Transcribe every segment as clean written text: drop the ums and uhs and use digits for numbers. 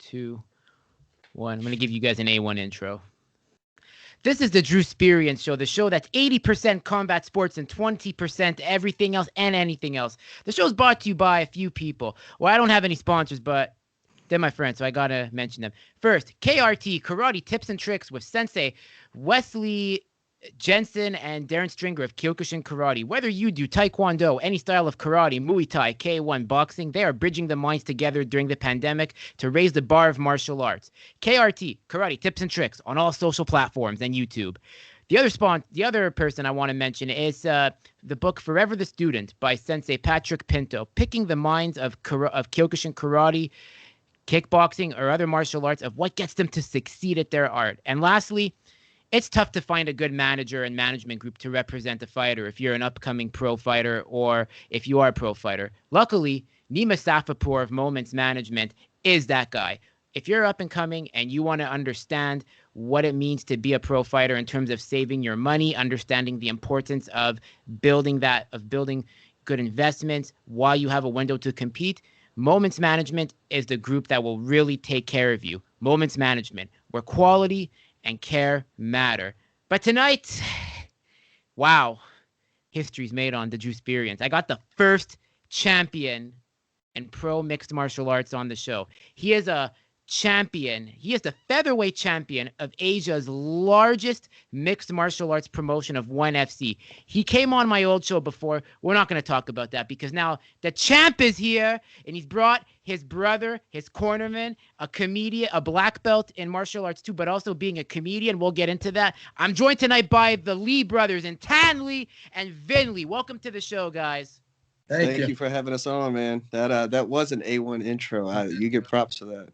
2, 1. I'm going to give you guys an A1 intro. This is the Drewsperience show, the show that's 80% combat sports and 20% everything else and anything else. The show's brought to you by a few people. Well, I don't have any sponsors, but they're my friends, so I got to mention them. First, KRT, Karate Tips and Tricks with Sensei Wesley Jensen and Darren Stringer of Kyokushin Karate. Whether you do Taekwondo, any style of karate, Muay Thai, K1, boxing, they are bridging the minds together during the pandemic to raise the bar of martial arts. KRT, Karate Tips and Tricks on all social platforms and YouTube. The other person I want to mention is the book Forever the Student by Sensei Patrick Pinto, picking the minds of Kyokushin Karate, kickboxing, or other martial arts of what gets them to succeed at their art. And lastly, it's tough to find a good manager and management group to represent a fighter if you're an upcoming pro fighter or if you are a pro fighter. Luckily, Nima Safapur of Moments Management is that guy. If you're up and coming and you want to understand what it means to be a pro fighter in terms of saving your money, understanding the importance of building good investments while you have a window to compete, Moments Management is the group that will really take care of you. Moments Management, where quality and care matter. But tonight, wow, history's made on the Drewsperience. I got the first champion in pro mixed martial arts on the show. He is a champion. He is the featherweight champion of Asia's largest mixed martial arts promotion of ONE FC. He came on my old show before. We're not going to talk about that because now the champ is here and he's brought his brother, his cornerman, a comedian, a black belt in martial arts too, but also being a comedian. We'll get into that. I'm joined tonight by the Lee brothers and Thanh Lee and Vinh Lee. Welcome to the show, guys. Thank you for having us on, man. That was an A1 intro. You get props for that.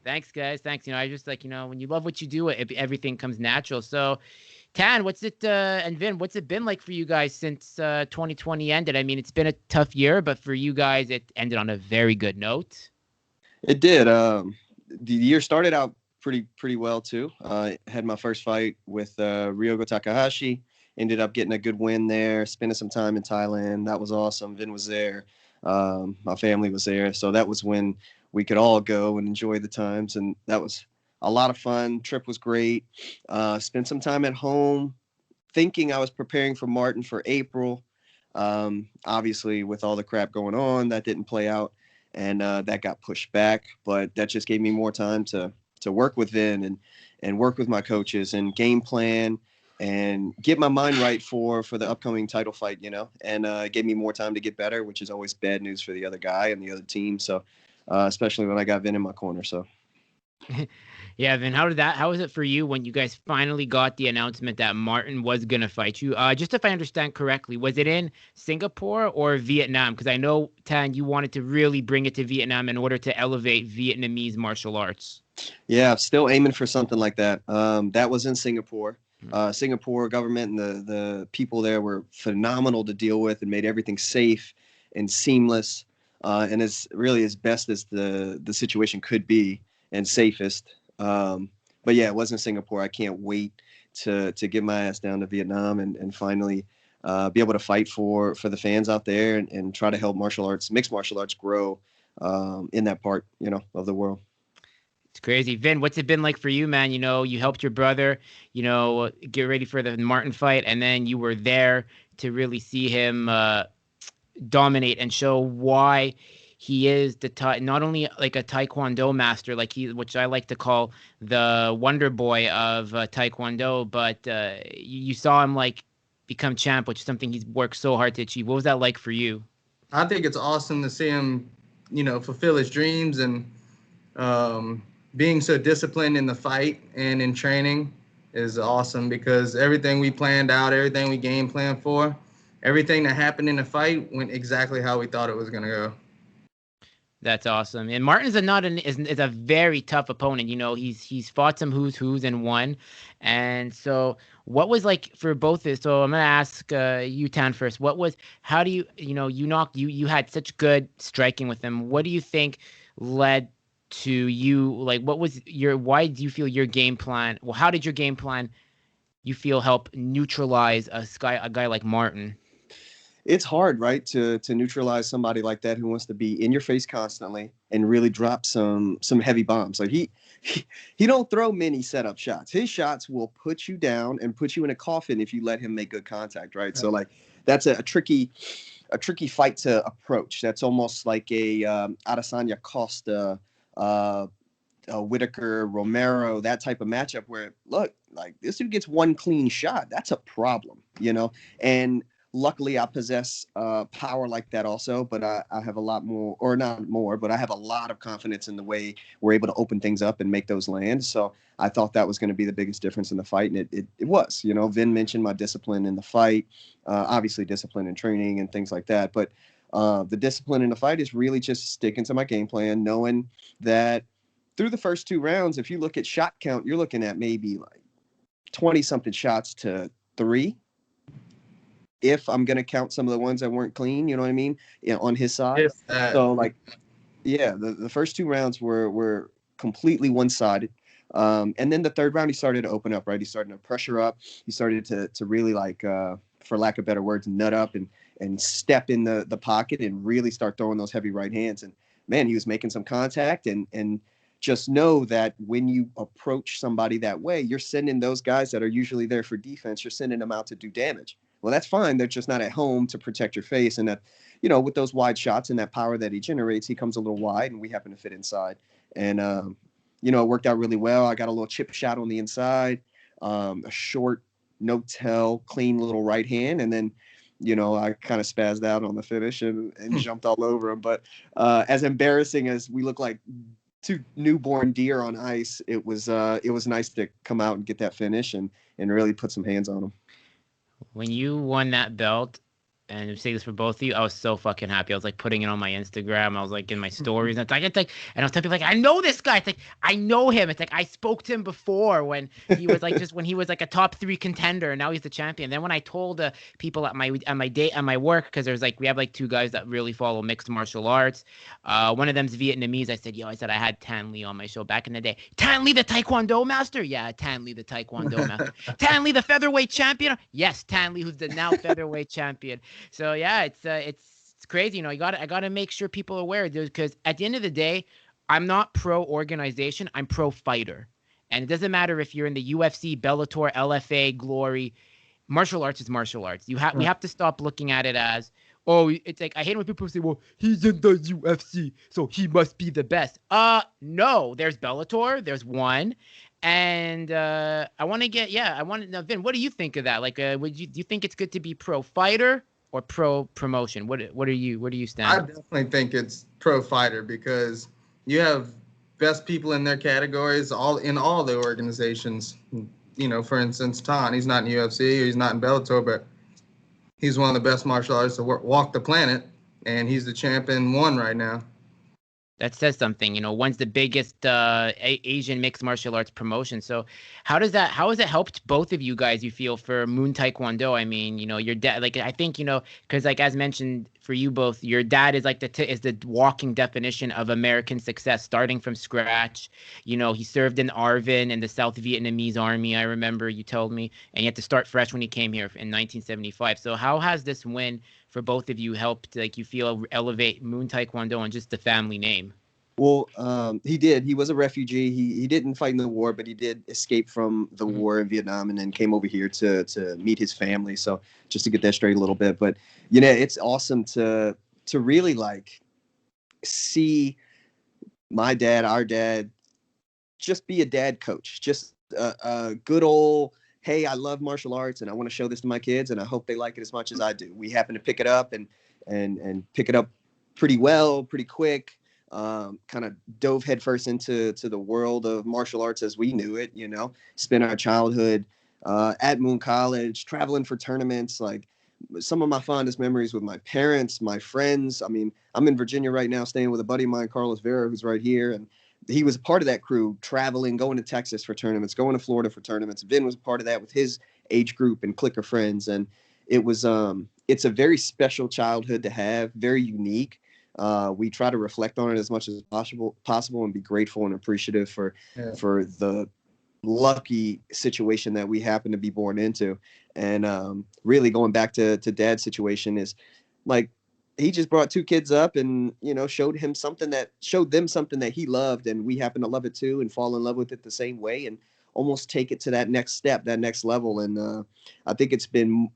Thanks, guys. Thanks. I just when you love what you do, everything comes natural. So, Thanh, what's it and Vinh, what's it been like for you guys since 2020 ended? I mean, it's been a tough year, but for you guys, it ended on a very good note. It did. The year started out pretty well too. Had my first fight with Ryogo Takahashi. Ended up getting a good win there, spending some time in Thailand. That was awesome. Vinh was there. My family was there. So that was when we could all go and enjoy the times. And that was a lot of fun. Trip was great. Spent some time at home thinking I was preparing for Martin for April. Obviously, with all the crap going on, that didn't play out. And that got pushed back. But that just gave me more time to work with Vinh and work with my coaches and game plan and get my mind right for the upcoming title fight, and gave me more time to get better, which is always bad news for the other guy and the other team. So, especially when I got Vinh in my corner. So, yeah, Vinh, how was it for you when you guys finally got the announcement that Martin was going to fight you? Just if I understand correctly, was it in Singapore or Vietnam? Because I know, Thanh, you wanted to really bring it to Vietnam in order to elevate Vietnamese martial arts. Yeah, still aiming for something like that. That was in Singapore. Singapore government and the people there were phenomenal to deal with and made everything safe and seamless, and as really as best as the situation could be and safest. But yeah, it was in Singapore. I can't wait to get my ass down to Vietnam and finally be able to fight for the fans out there and try to help mixed martial arts grow in that part, of the world. It's crazy. Vinh, what's it been like for you, man? You helped your brother, get ready for the Martin fight, and then you were there to really see him dominate and show why he is not only like a Taekwondo master, which I like to call the Wonder Boy of Taekwondo, but you saw him become champ, which is something he's worked so hard to achieve. What was that like for you? I think it's awesome to see him, fulfill his dreams and being so disciplined in the fight and in training is awesome because everything we planned out, everything we game planned for, everything that happened in the fight went exactly how we thought it was going to go. That's awesome. And Martin is a very tough opponent. He's fought some who's and won. And so what was like for both this? So I'm going to ask you, Thanh, first. How do you had such good striking with him. What do you think led to you, why do you feel your game plan, how did your game plan, you feel, help neutralize a guy like Martin? it's hard, right, to neutralize somebody like that who wants to be in your face constantly and really drop some heavy bombs. Like he don't throw many setup shots. His shots will put you down and put you in a coffin if you let him make good contact, right? So like that's a tricky fight to approach. That's almost like a Adesanya Costa, Whitaker Romero, that type of matchup where, look, like this dude gets one clean shot. That's a problem, you know? And luckily I possess power like that also, but I have a lot more, or not more, but I have a lot of confidence in the way we're able to open things up and make those land. So I thought that was going to be the biggest difference in the fight. And it was, you know. Vin mentioned my discipline in the fight, obviously discipline in training and things like that. But the discipline in the fight is really just sticking to my game plan, knowing that through the first 2 rounds, if you look at shot count, you're looking at maybe like 20 something shots to 3. If I'm going to count some of the ones that weren't clean, you know what I mean? Yeah, on his side. So like, yeah, the first 2 rounds were completely one-sided. And then the 3rd round, he started to open up, right? He started to pressure up. He started to really like, for lack of better words, nut up and step in the pocket and really start throwing those heavy right hands. And man, he was making some contact, and just know that when you approach somebody that way, you're sending those guys that are usually there for defense, you're sending them out to do damage. Well, that's fine. They're just not at home to protect your face. And that, you know, with those wide shots and that power that he generates, he comes a little wide and we happen to fit inside. And, you know, it worked out really well. I got a little chip shot on the inside, a short, no-tell, clean little right hand. And then, you know, I kind of spazzed out on the finish and jumped all over him. But as embarrassing as we look like 2 newborn deer on ice, it was nice to come out and get that finish and really put some hands on him. When you won that belt, and I say this for both of you, I was so fucking happy. I was like putting it on my Instagram. I was like in my stories. And it's like, and I was telling people like, I know this guy. It's like, I know him. It's like, I spoke to him before when he was like, when he was like a top 3 contender, and now he's the champion. Then when I told people at my work, because there's like, we have like 2 guys that really follow mixed martial arts. One of them's Vietnamese. I said, I had Tan Le on my show back in the day. Tan Le, the Taekwondo master? Yeah, Tan Le, the Taekwondo master. Tan Le, the featherweight champion? Yes, Tan Le, who's the now featherweight champion. So yeah, it's crazy. You know, I gotta make sure people are aware, because at the end of the day, I'm not pro organization. I'm pro fighter, and it doesn't matter if you're in the UFC, Bellator, LFA, Glory. Martial arts is martial arts. We have to stop looking at it as, oh, it's like, I hate when people say, well, he's in the UFC, so he must be the best. No, there's Bellator, there's one. And I want to know, Vin, what do you think of that? Like, do you think it's good to be pro fighter or pro promotion? Where do you stand? I definitely think it's pro fighter, because you have best people in their categories in all the organizations. You know, for instance, Tan, he's not in UFC, or he's not in Bellator, but he's one of the best martial artists to walk the planet, and he's the champion 1 right now. That says something. You know, one's the biggest Asian mixed martial arts promotion. So how has it helped both of you guys, you feel, for Moon Taekwondo? I mean, you know, your dad, like, I think, you know, because like as mentioned for you both, your dad is like is the walking definition of American success, starting from scratch. You know, he served in Arvin in the South Vietnamese army, I remember you told me, and he had to start fresh when he came here in 1975. So how has this win for both of you helped, like, you feel, elevate Moon Taekwondo and just the family name? Well, he did. He was a refugee. He didn't fight in the war, but he did escape from the war in Vietnam and then came over here to meet his family. So just to get that straight a little bit. But, you know, it's awesome to really, like, see my dad, our dad, just be a dad coach. Just a good old, hey, I love martial arts and I want to show this to my kids and I hope they like it as much as I do. We happen to pick it up and pick it up pretty well, pretty quick. Kind of dove headfirst into the world of martial arts as we knew it, you know, spent our childhood at Moon College, traveling for tournaments. Like, some of my fondest memories with my parents, my friends. I mean, I'm in Virginia right now, staying with a buddy of mine, Carlos Vera, who's right here. And he was a part of that crew, traveling, going to Texas for tournaments, going to Florida for tournaments. Vin was a part of that with his age group and clique of friends. And it was, it's a very special childhood to have, very unique. We try to reflect on it as much as possible and be grateful and appreciative for the lucky situation that we happen to be born into. And really going back to Dad's situation is like, he just brought two kids up and, you know, showed them something that he loved, and we happen to love it too and fall in love with it the same way and almost take it to that next step, that next level. And I think it's been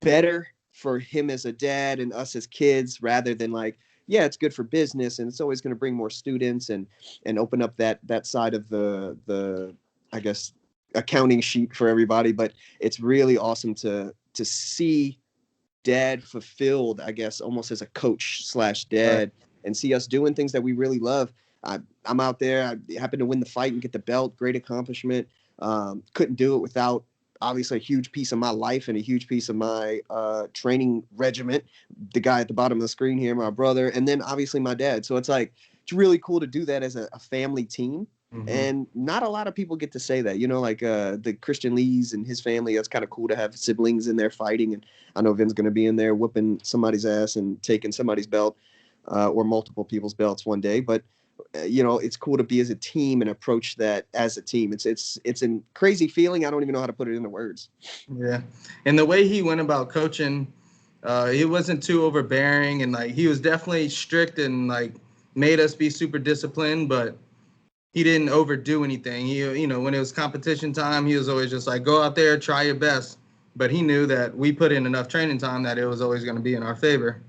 better for him as a dad and us as kids, rather than like, yeah, it's good for business and it's always going to bring more students and open up that side of the I guess accounting sheet for everybody. But it's really awesome to see Dad fulfilled, I guess, almost as a coach slash dad, and see us doing things that we really love. I'm out there. I happened to win the fight and get the belt. Great accomplishment. Couldn't do it without obviously a huge piece of my life and a huge piece of my training regiment. The guy at the bottom of the screen here, my brother, and then obviously my dad. So it's like, it's really cool to do that as a family team. Mm-hmm. And not a lot of people get to say that, you know, like the Christian Lee's and his family. That's kind of cool to have siblings in there fighting. And I know Vin's going to be in there whooping somebody's ass and taking somebody's belt or multiple people's belts one day. But you know, it's cool to be as a team and approach that as a team. It's a crazy feeling. I don't even know how to put it into words. Yeah. And the way he went about coaching, he wasn't too overbearing, and like, he was definitely strict and like made us be super disciplined, but he didn't overdo anything. He, you know, when it was competition time, he was always just like, go out there, try your best. But he knew that we put in enough training time that it was always going to be in our favor.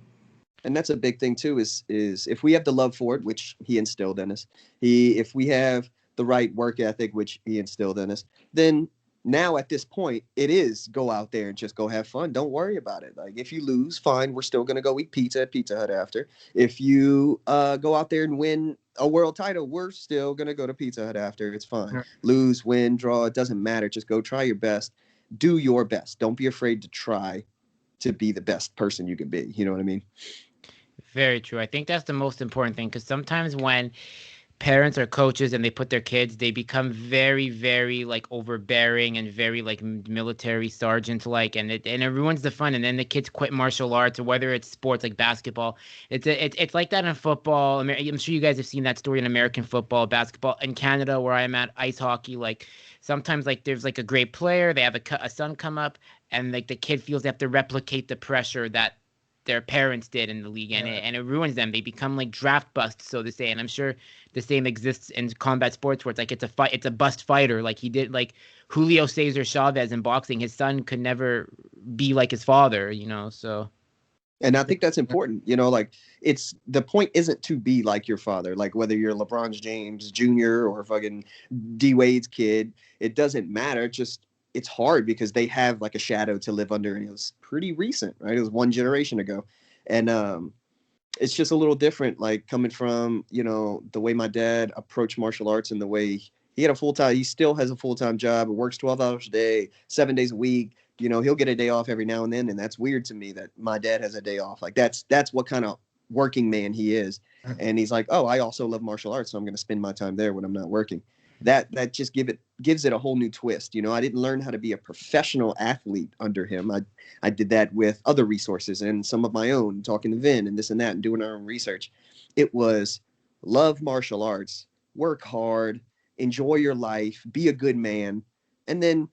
And that's a big thing too, is if we have the love for it, which he instilled in us, if we have the right work ethic, which he instilled in us, then now at this point, it is go out there and just go have fun. Don't worry about it. Like, if you lose, fine. We're still going to go eat pizza at Pizza Hut after. If you go out there and win a world title, we're still going to go to Pizza Hut after. It's fine. Yeah. Lose, win, draw, it doesn't matter. Just go try your best. Do your best. Don't be afraid to try to be the best person you can be. You know what I mean? Very true. I think that's the most important thing, because sometimes when parents or coaches and they put their kids, they become very, very like overbearing and very like military sergeant like, and it ruins the fun. And then the kids quit martial arts, or whether it's sports like basketball. It's like that in football. I'm sure you guys have seen that story in American football, basketball. In Canada, where I'm at, ice hockey, like sometimes like there's like a great player, they have a son come up, and like the kid feels they have to replicate the pressure that their parents did in the league, and it ruins them. They become like draft busts, so to say. And I'm sure the same exists in combat sports, where it's like it's a bust fighter, like he did, like Julio Cesar Chavez in boxing. His son could never be like his father, you know. So, and I think that's important, you know. Like, it's the point isn't to be like your father, like whether you're LeBron James Jr. or fucking D Wade's kid. It doesn't matter. Just it's hard because they have like a shadow to live under, and it was pretty recent, right? It was one generation ago. And it's just a little different, like coming from, you know, the way my dad approached martial arts and the way he had he still has a full-time job, works 12 hours a day, 7 days a week. You know, he'll get a day off every now and then. And that's weird to me that my dad has a day off. Like that's what kind of working man he is. And he's like, oh, I also love martial arts, so I'm going to spend my time there when I'm not working. That just gives it a whole new twist. You know, I didn't learn how to be a professional athlete under him. I did that with other resources and some of my own, talking to Vin and this and that and doing our own research. It was love martial arts, work hard, enjoy your life, be a good man, and then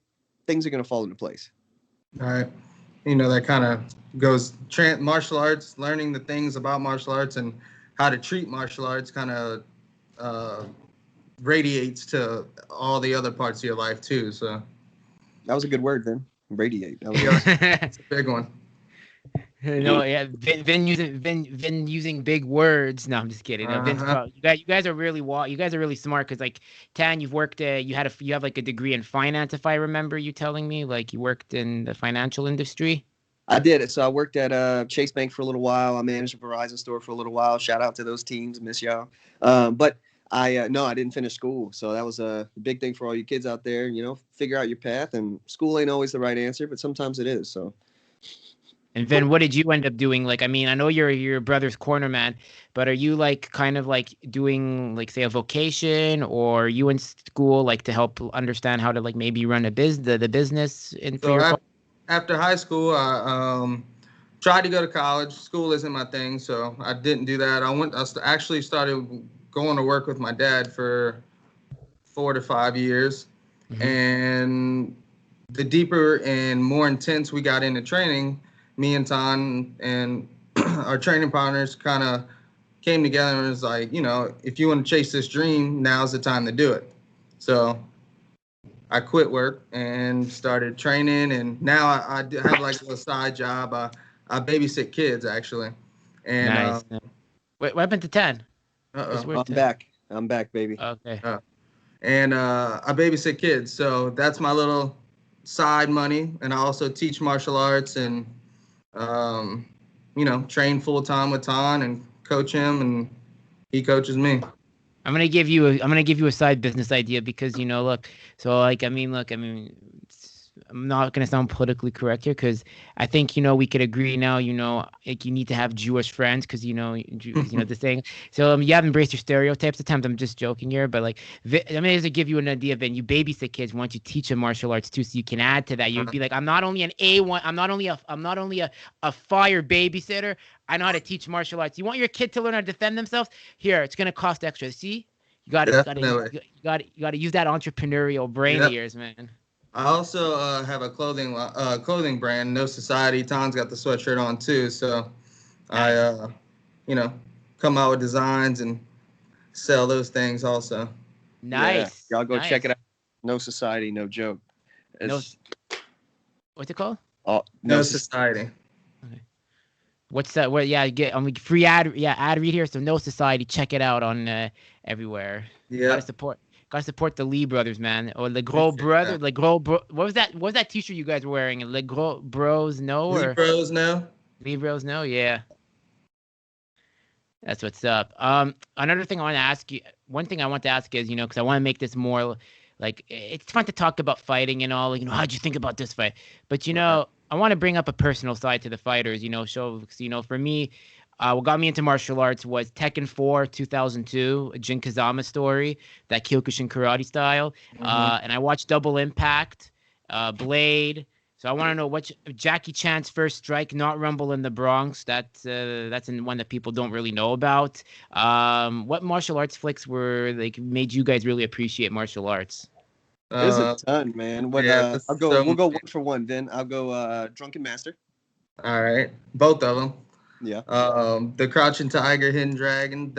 things are going to fall into place. All right. You know, that kind of goes martial arts, learning the things about martial arts and how to treat martial arts kind of radiates to all the other parts of your life too. So that was a good word, then. Radiate. That's a big one. No, yeah, Vin using big words. No, I'm just kidding. No, Vin's you guys are really smart, because like Tan, you have like a degree in finance, if I remember you telling me, like you worked in the financial industry. I did. So I worked at Chase Bank for a little while. I managed a Verizon store for a little while. Shout out to those teams, miss y'all. But I didn't finish school. So that was a big thing for all you kids out there. You know, figure out your path, and school ain't always the right answer, but sometimes it is. So. And Vin, what did you end up doing? Like, I mean, I know you're your brother's cornerman, but are you like kind of like doing like, say, a vocation, or are you in school like to help understand how to like maybe run the business after high school, I tried to go to college. School isn't my thing, so I didn't do that. I actually started going to work with my dad for 4 to 5 years. Mhm. And the deeper and more intense we got into training, me and Tan and our training partners kind of came together and was like, you know, if you want to chase this dream, now's the time to do it. So I quit work and started training, and now I have like a side job. I babysit kids actually, and Nice. Wait, what happened to 10? uh-oh. Where's I'm 10? back. I'm back, baby. Okay. And I babysit kids, so that's my little side money. And I also teach martial arts and you know, train full time with Tan and coach him, and he coaches me. I'm gonna give you a side business idea because look, so like I'm not gonna sound politically correct here because I think we could agree now like you need to have Jewish friends because the thing. So you have embraced your stereotypes at times. I'm just joking here, but like I'm gonna just give you an idea. Then you babysit kids once you teach them martial arts too, so you can add to that. You'd be like, I'm not only an A1, I'm not only a fire babysitter. I know how to teach martial arts. You want your kid to learn how to defend themselves? Here, it's gonna cost extra. See, you got to use that entrepreneurial brain of yours, man. I also have a clothing brand, No Society. Tom's got the sweatshirt on too, so Nice. I you know, come out with designs and sell those things also. Nice. Yeah. Y'all go Nice. check it out. No Society, no joke. What's it called? No Society. Okay. What's that? What? Yeah, get free ad. Yeah, ad read here. So No Society. Check it out on everywhere. Yeah. Gotta support the Lee brothers, man. Or the Gros brother. The Gros bro. What was that? What was that T-shirt you guys were wearing? Le Gros Bros No or Lee Bros No? Lee Bros No? Yeah. That's what's up. Another thing I want to ask you. One thing I want to ask is, because I want to make this more like it's fun to talk about fighting and all. How'd you think about this fight? But I want to bring up a personal side to the fighters. For me, what got me into martial arts was Tekken 4 2002, a Jin Kazama story, that Kyokushin karate style. And I watched Double Impact, Blade. So I want to know what Jackie Chan's First Strike, Not Rumble in the Bronx. That's one that people don't really know about. What martial arts flicks made you guys really appreciate martial arts? There's a ton, man. We'll go one for one. Then I'll go Drunken Master. All right, both of them. Yeah. The Crouching Tiger, Hidden Dragon,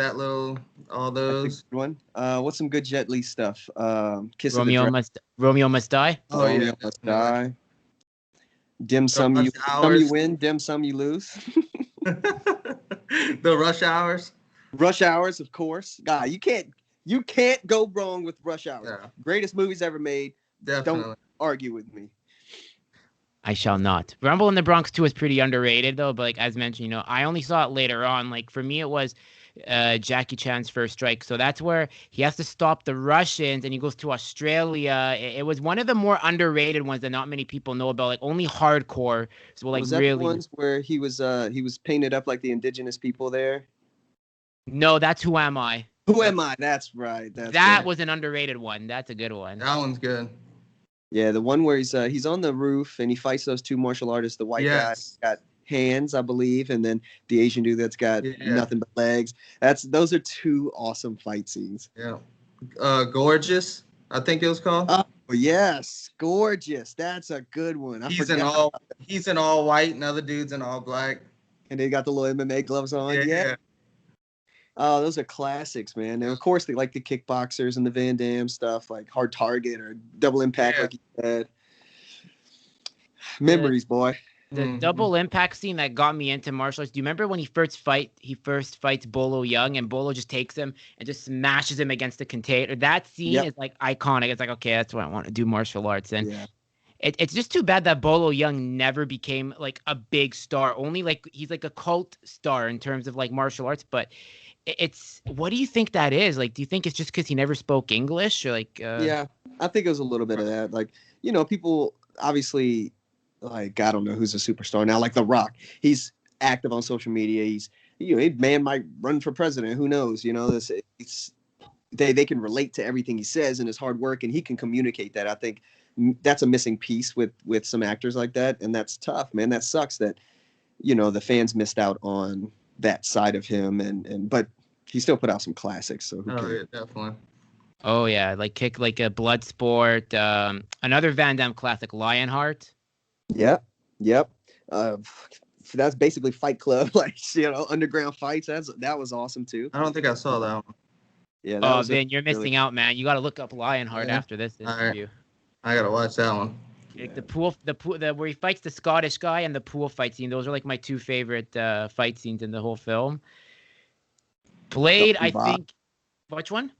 all those. Good one. What's some good Jet Li stuff? Kiss Romeo of the must Romeo Must Die. Oh Romeo yeah, Must Die. Dim sum you win, dim sum you lose. The Rush Hours. Rush Hours, of course. God, you can't go wrong with Rush Hours. Yeah. Greatest movies ever made. Definitely. Don't argue with me. I shall not. Rumble in the Bronx 2 is pretty underrated though, but as mentioned, I only saw it later on. For me, it was Jackie Chan's First Strike. So that's where he has to stop the Russians and he goes to Australia. It was one of the more underrated ones that not many people know about. Only hardcore. So was that really the ones where he was painted up like the indigenous people there? No, that's Who Am I? Who Am I? That's right. That was an underrated one. That's a good one. That one's good. Yeah, the one where he's on the roof and he fights those two martial artists. The white guy's got hands, I believe, and then the Asian dude that's got nothing but legs. Those are two awesome fight scenes. Yeah. Gorgeous, I think it was called. Oh yes, Gorgeous. That's a good one. He's in all white and other dude's in all black. And they got the little MMA gloves on. Yeah. Oh, those are classics, man. And of course, they like the kickboxers and the Van Damme stuff, like Hard Target or Double Impact, like you said. Memories, boy. The Double Impact scene that got me into martial arts. Do you remember when he first fights Bolo Young and Bolo just takes him and just smashes him against the container? That scene is iconic. It's okay, that's what I want to do martial arts. And it's just too bad that Bolo Young never became a big star. Only he's a cult star in terms of martial arts, but what do you think that is? Do you think it's just because he never spoke English or Yeah, I think it was a little bit of that. People obviously I don't know who's a superstar now, like The Rock. He's active on social media. He's man might run for president. Who knows? They can relate to everything he says and his hard work, and he can communicate that. I think that's a missing piece with some actors like that, and that's tough, man. That sucks that the fans missed out on that side of him, but he still put out some classics. So who cares? Yeah, definitely. Oh yeah, like kick like a blood sport. Another Van Damme classic, Lionheart. Yep, yep. That's basically Fight Club, like underground fights. That was awesome too. I don't think I saw that one. Yeah, that Oh, was a Vin, you're really missing out, man. You got to look up Lionheart Yeah. after this All right. interview. I gotta watch that one. Like yeah. the where he fights the Scottish guy and the pool fight scene. Those are like my two favorite fight scenes in the whole film. Blade, I think. Which one?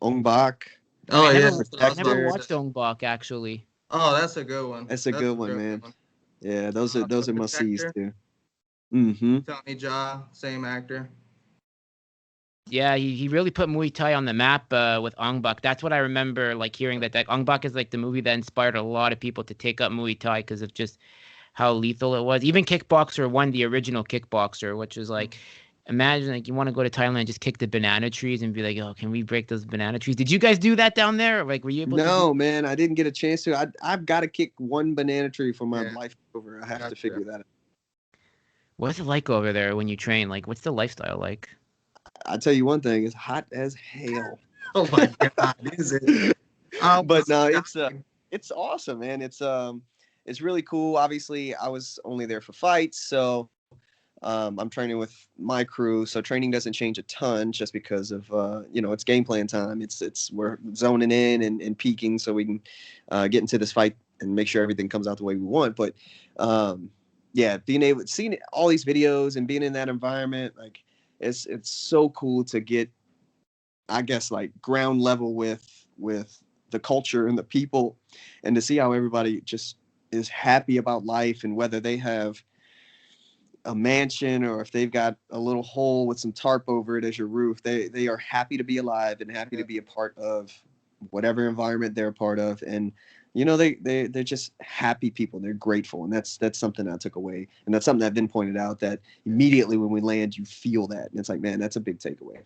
Ong Bak. Oh I yeah, never, that's what I was never about to watched say. Ong Bak actually. Oh, that's a good one. That's a good one, real man. good one. Yeah, those The are must sees Protector, too. Mm-hmm. Tony Jaa, same actor. Yeah, he really put Muay Thai on the map with Ong Bak. That's what I remember, like hearing that Ong Bak is like the movie that inspired a lot of people to take up Muay Thai because of just how lethal it was. Even Kickboxer 1, the original Kickboxer, which was like, imagine like you want to go to Thailand and just kick the banana trees and be like, oh, can we break those banana trees? Did you guys do that down there? Like, were you able to do? No, man, I didn't get a chance to. I've got to kick one banana tree for my Yeah. life over. I have to Gotcha. figure that out. What's it like over there when you train? Like, what's the lifestyle like? I'll tell you one thing: it's hot as hell. Oh my God, is it? Oh, But no, God. it's awesome, man. It's really cool. Obviously, I was only there for fights, so I'm training with my crew. So training doesn't change a ton just because of it's game plan time. It's we're zoning in and peaking so we can get into this fight and make sure everything comes out the way we want. But yeah, being able seeing all these videos and being in that environment, like it's so cool to get, I guess, like ground level with the culture and the people, and to see how everybody just is happy about life, and whether they have a mansion or if they've got a little hole with some tarp over it as your roof, they are happy to be alive and happy to be a part of whatever environment they're a part of. And they're just happy people. They're grateful, and that's something I took away, and that's something that Vin pointed out, that immediately when we land you feel that, and it's like, man, that's a big takeaway.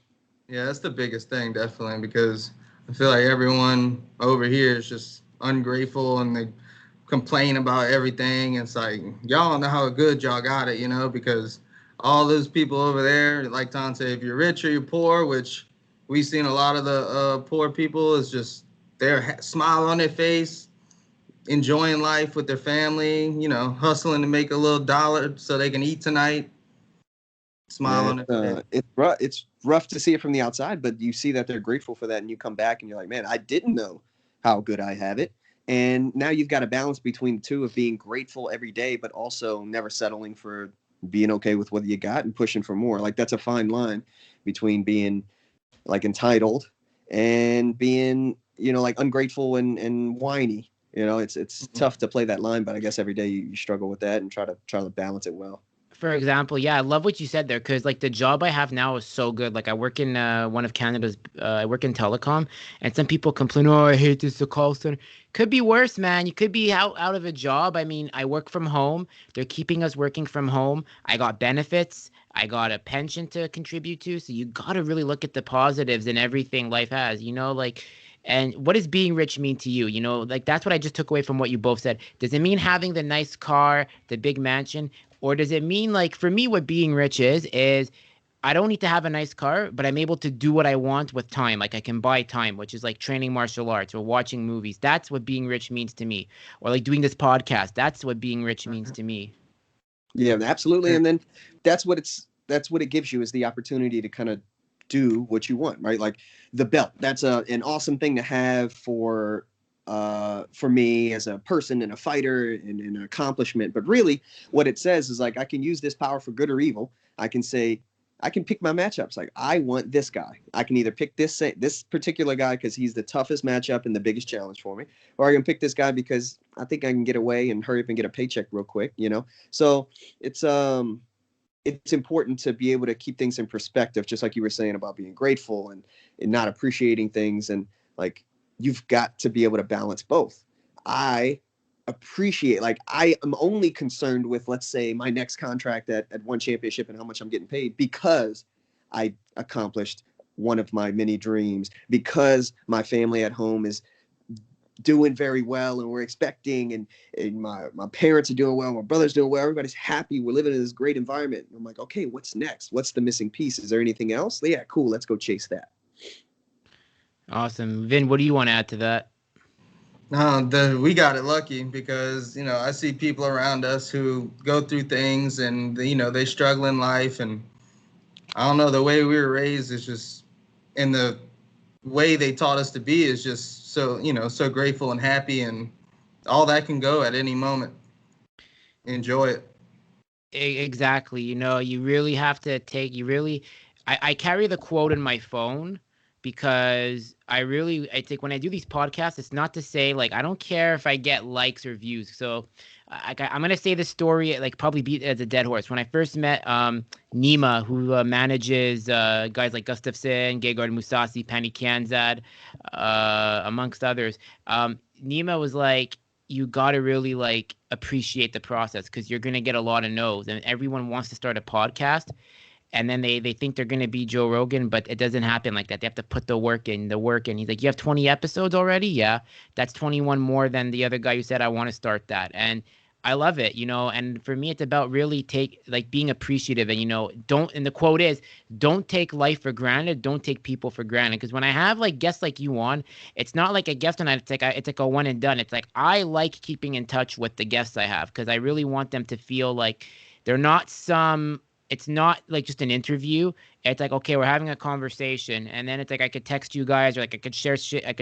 Yeah, that's the biggest thing, definitely, because I feel like everyone over here is just ungrateful and they complain about everything. It's like, y'all don't know how good y'all got it, because all those people over there, like Tom said, if you're rich or you're poor, which we've seen a lot of the poor people, is just their smile on their face, enjoying life with their family, hustling to make a little dollar so they can eat tonight. Smile on their face. It's rough to see it from the outside, but you see that they're grateful for that, and you come back and you're like, man, I didn't know how good I have it. And now you've got a balance between the two of being grateful every day, but also never settling for being okay with what you got and pushing for more. Like that's a fine line between being like entitled and being, like ungrateful and whiny. It's tough to play that line, but I guess every day you struggle with that and try to balance it well. For example, yeah, I love what you said there because like the job I have now is so good. Like I work in one of Canada's, I work in telecom, and some people complain, oh, I hate this, the call center. Could be worse, man. You could be out of a job. I mean, I work from home. They're keeping us working from home. I got benefits. I got a pension to contribute to. So you got to really look at the positives in everything life has, like. And what does being rich mean to you? Like that's what I just took away from what you both said. Does it mean having the nice car, the big mansion? Or does it mean like for me, what being rich is I don't need to have a nice car, but I'm able to do what I want with time. Like I can buy time, which is like training martial arts or watching movies. That's what being rich means to me. Or like doing this podcast. That's what being rich means to me. Yeah, absolutely. And then that's what it gives you, is the opportunity to kind of do what you want, right? Like the belt. That's an awesome thing to have for me as a person and a fighter and an accomplishment. But really what it says is like, I can use this power for good or evil. I can say, I can pick my matchups. Like I want this guy. I can either pick this particular guy because he's the toughest matchup and the biggest challenge for me, or I can pick this guy because I think I can get away and hurry up and get a paycheck real quick, So it's important to be able to keep things in perspective, just like you were saying about being grateful and not appreciating things. And like, you've got to be able to balance both. I appreciate, like, I am only concerned with, let's say, my next contract at one championship and how much I'm getting paid because I accomplished one of my many dreams, because my family at home is doing very well and we're expecting, and my parents are doing well, my brother's doing well, everybody's happy, we're living in this great environment. And I'm like, okay, what's next? What's the missing piece? Is there anything else? Yeah, cool, let's go chase that. Awesome. Vin, what do you want to add to that? We got it lucky because, I see people around us who go through things and, they struggle in life. And I don't know, the way we were raised is just, and the way they taught us to be is just so, so grateful and happy, and all that can go at any moment. Enjoy it. Exactly. You really have to take, I carry the quote in my phone because I think when I do these podcasts, it's not to say like, I don't care if I get likes or views. So I'm going to say this story, like probably beat as a dead horse. When I first met Nima, who manages guys like Gustafsson, Gegard Mousasi, Penny Kanzad, amongst others, Nima was like, you got to really like appreciate the process because you're going to get a lot of no's, and everyone wants to start a podcast, and then they think they're going to be Joe Rogan, but it doesn't happen like that. They have to put the work in. He's like, you have 20 episodes already? Yeah. That's 21 more than the other guy who said, I want to start that. And I love it, and for me, it's about really being appreciative, and, and the quote is, don't take life for granted. Don't take people for granted. Because when I have like guests like you on, it's not like a guest on, it's like a one and done. It's like, I like keeping in touch with the guests I have because I really want them to feel like they're not it's not like just an interview. It's like, okay, we're having a conversation, and then it's like I could text you guys, or like I could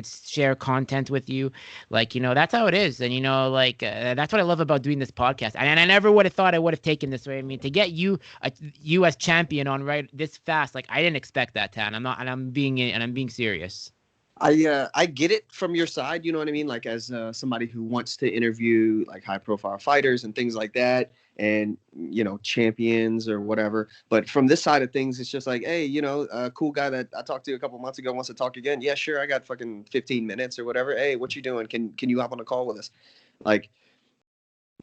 share content with you, like, that's how it is. And that's what I love about doing this podcast. And I never would have thought I would have taken this way. I mean, to get you a U.S. champion on right this fast, like I didn't expect that, Tan. I'm being serious. I get it from your side, you know what I mean? Like as somebody who wants to interview like high profile fighters and things like that, and champions or whatever. But from this side of things, it's just like, hey, a cool guy that I talked to a couple months ago wants to talk again. Yeah, sure, I got fucking 15 minutes or whatever. Hey, what you doing? Can you hop on a call with us? Like,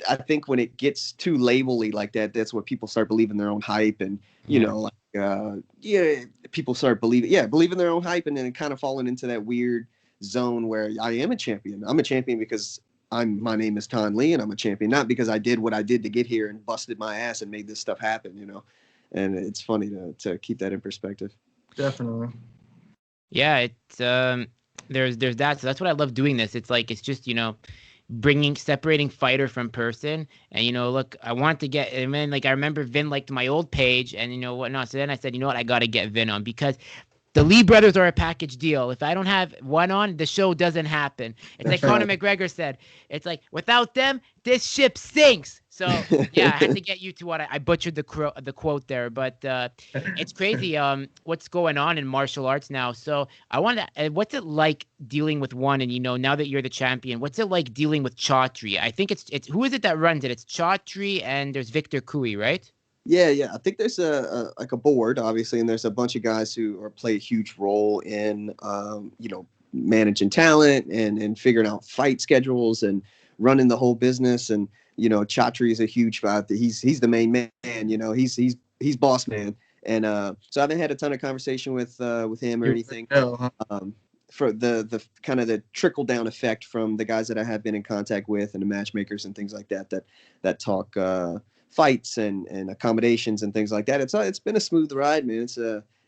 I think when it gets too labely like that, that's what people start believing their own hype, and people start believing their own hype, and then kind of falling into that weird zone where I am a champion. I'm a champion because my name is Thanh Lee, and I'm a champion not because I did what I did to get here and busted my ass and made this stuff happen. And it's funny to keep that in perspective. Definitely. Yeah, it's there's that. So that's what I love doing this. It's like, it's just, separating fighter from person. And look, I want to get, and then like I remember Vin liked my old page, and whatnot. So then I said, you know what, I got to get Vin on because the Lee brothers are a package deal. If I don't have one on, the show doesn't happen. It's like Conor McGregor said. It's like, without them, this ship sinks. So yeah, I had to get you to what I butchered the quote there, but it's crazy. What's going on in martial arts now? So I want to. What's it like dealing with one? And now that you're the champion, what's it like dealing with Chaudhry? I think it's who is it that runs it? It's Chaudhry and there's Victor Cooey, right? Yeah. I think there's a board, obviously, and there's a bunch of guys who play a huge role in, managing talent and figuring out fight schedules and running the whole business. And Chaudhry is a huge fight. He's the main man. He's boss man. And so I haven't had a ton of conversation with him or anything. For the kind of the trickle down effect from the guys that I have been in contact with and the matchmakers and things like that talk fights and accommodations and things like that. It's been a smooth ride, man.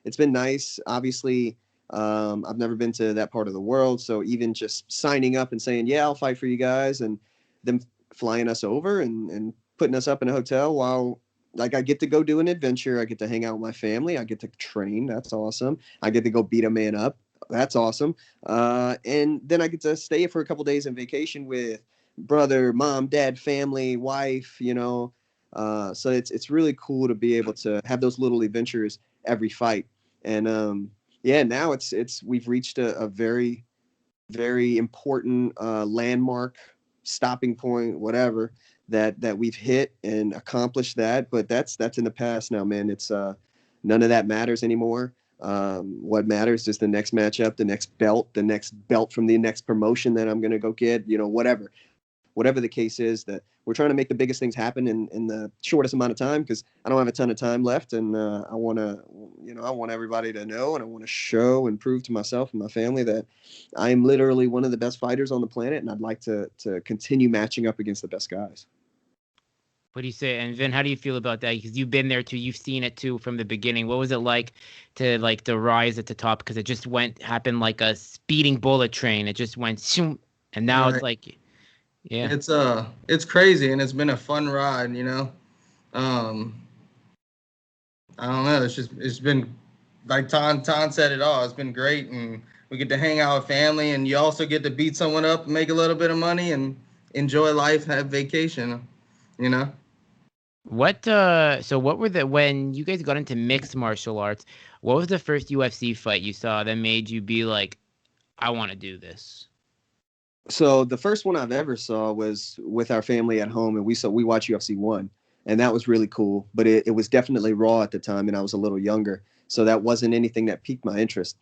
It's been nice. Obviously, I've never been to that part of the world, so even just signing up and saying, yeah, I'll fight for you guys, and them flying us over and putting us up in a hotel while like I get to go do an adventure. I get to hang out with my family. I get to train. That's awesome. I get to go beat a man up. That's awesome. And then I get to stay for a couple days on vacation with brother, mom, dad, family, wife, so it's really cool to be able to have those little adventures every fight. And now we've reached a very, very important landmark, stopping point, whatever that we've hit and accomplished that. But that's in the past now, man. It's none of that matters anymore. What matters is the next matchup, the next belt from the next promotion that I'm gonna go get. Whatever the case is, that we're trying to make the biggest things happen in the shortest amount of time, because I don't have a ton of time left, and I want everybody to know, and I want to show and prove to myself and my family that I am literally one of the best fighters on the planet, and I'd like to continue matching up against the best guys. What do you say? And Vin, how do you feel about that? Because you've been there too, you've seen it too from the beginning. What was it like to like the rise at the top? Because it just happened like a speeding bullet train. It just went shoom, and now it's Right. like, yeah. It's crazy, and it's been a fun ride, you know. Um, I don't know. It's been like Tan said it all. It's been great, and we get to hang out with family, and you also get to beat someone up, make a little bit of money, and enjoy life, have vacation, you know. So what were when you guys got into mixed martial arts, what was the first UFC fight you saw that made you be like, I want to do this? So the first one I've ever saw was with our family at home, and we watched UFC 1, and that was really cool. But it was definitely raw at the time, and I was a little younger, so that wasn't anything that piqued my interest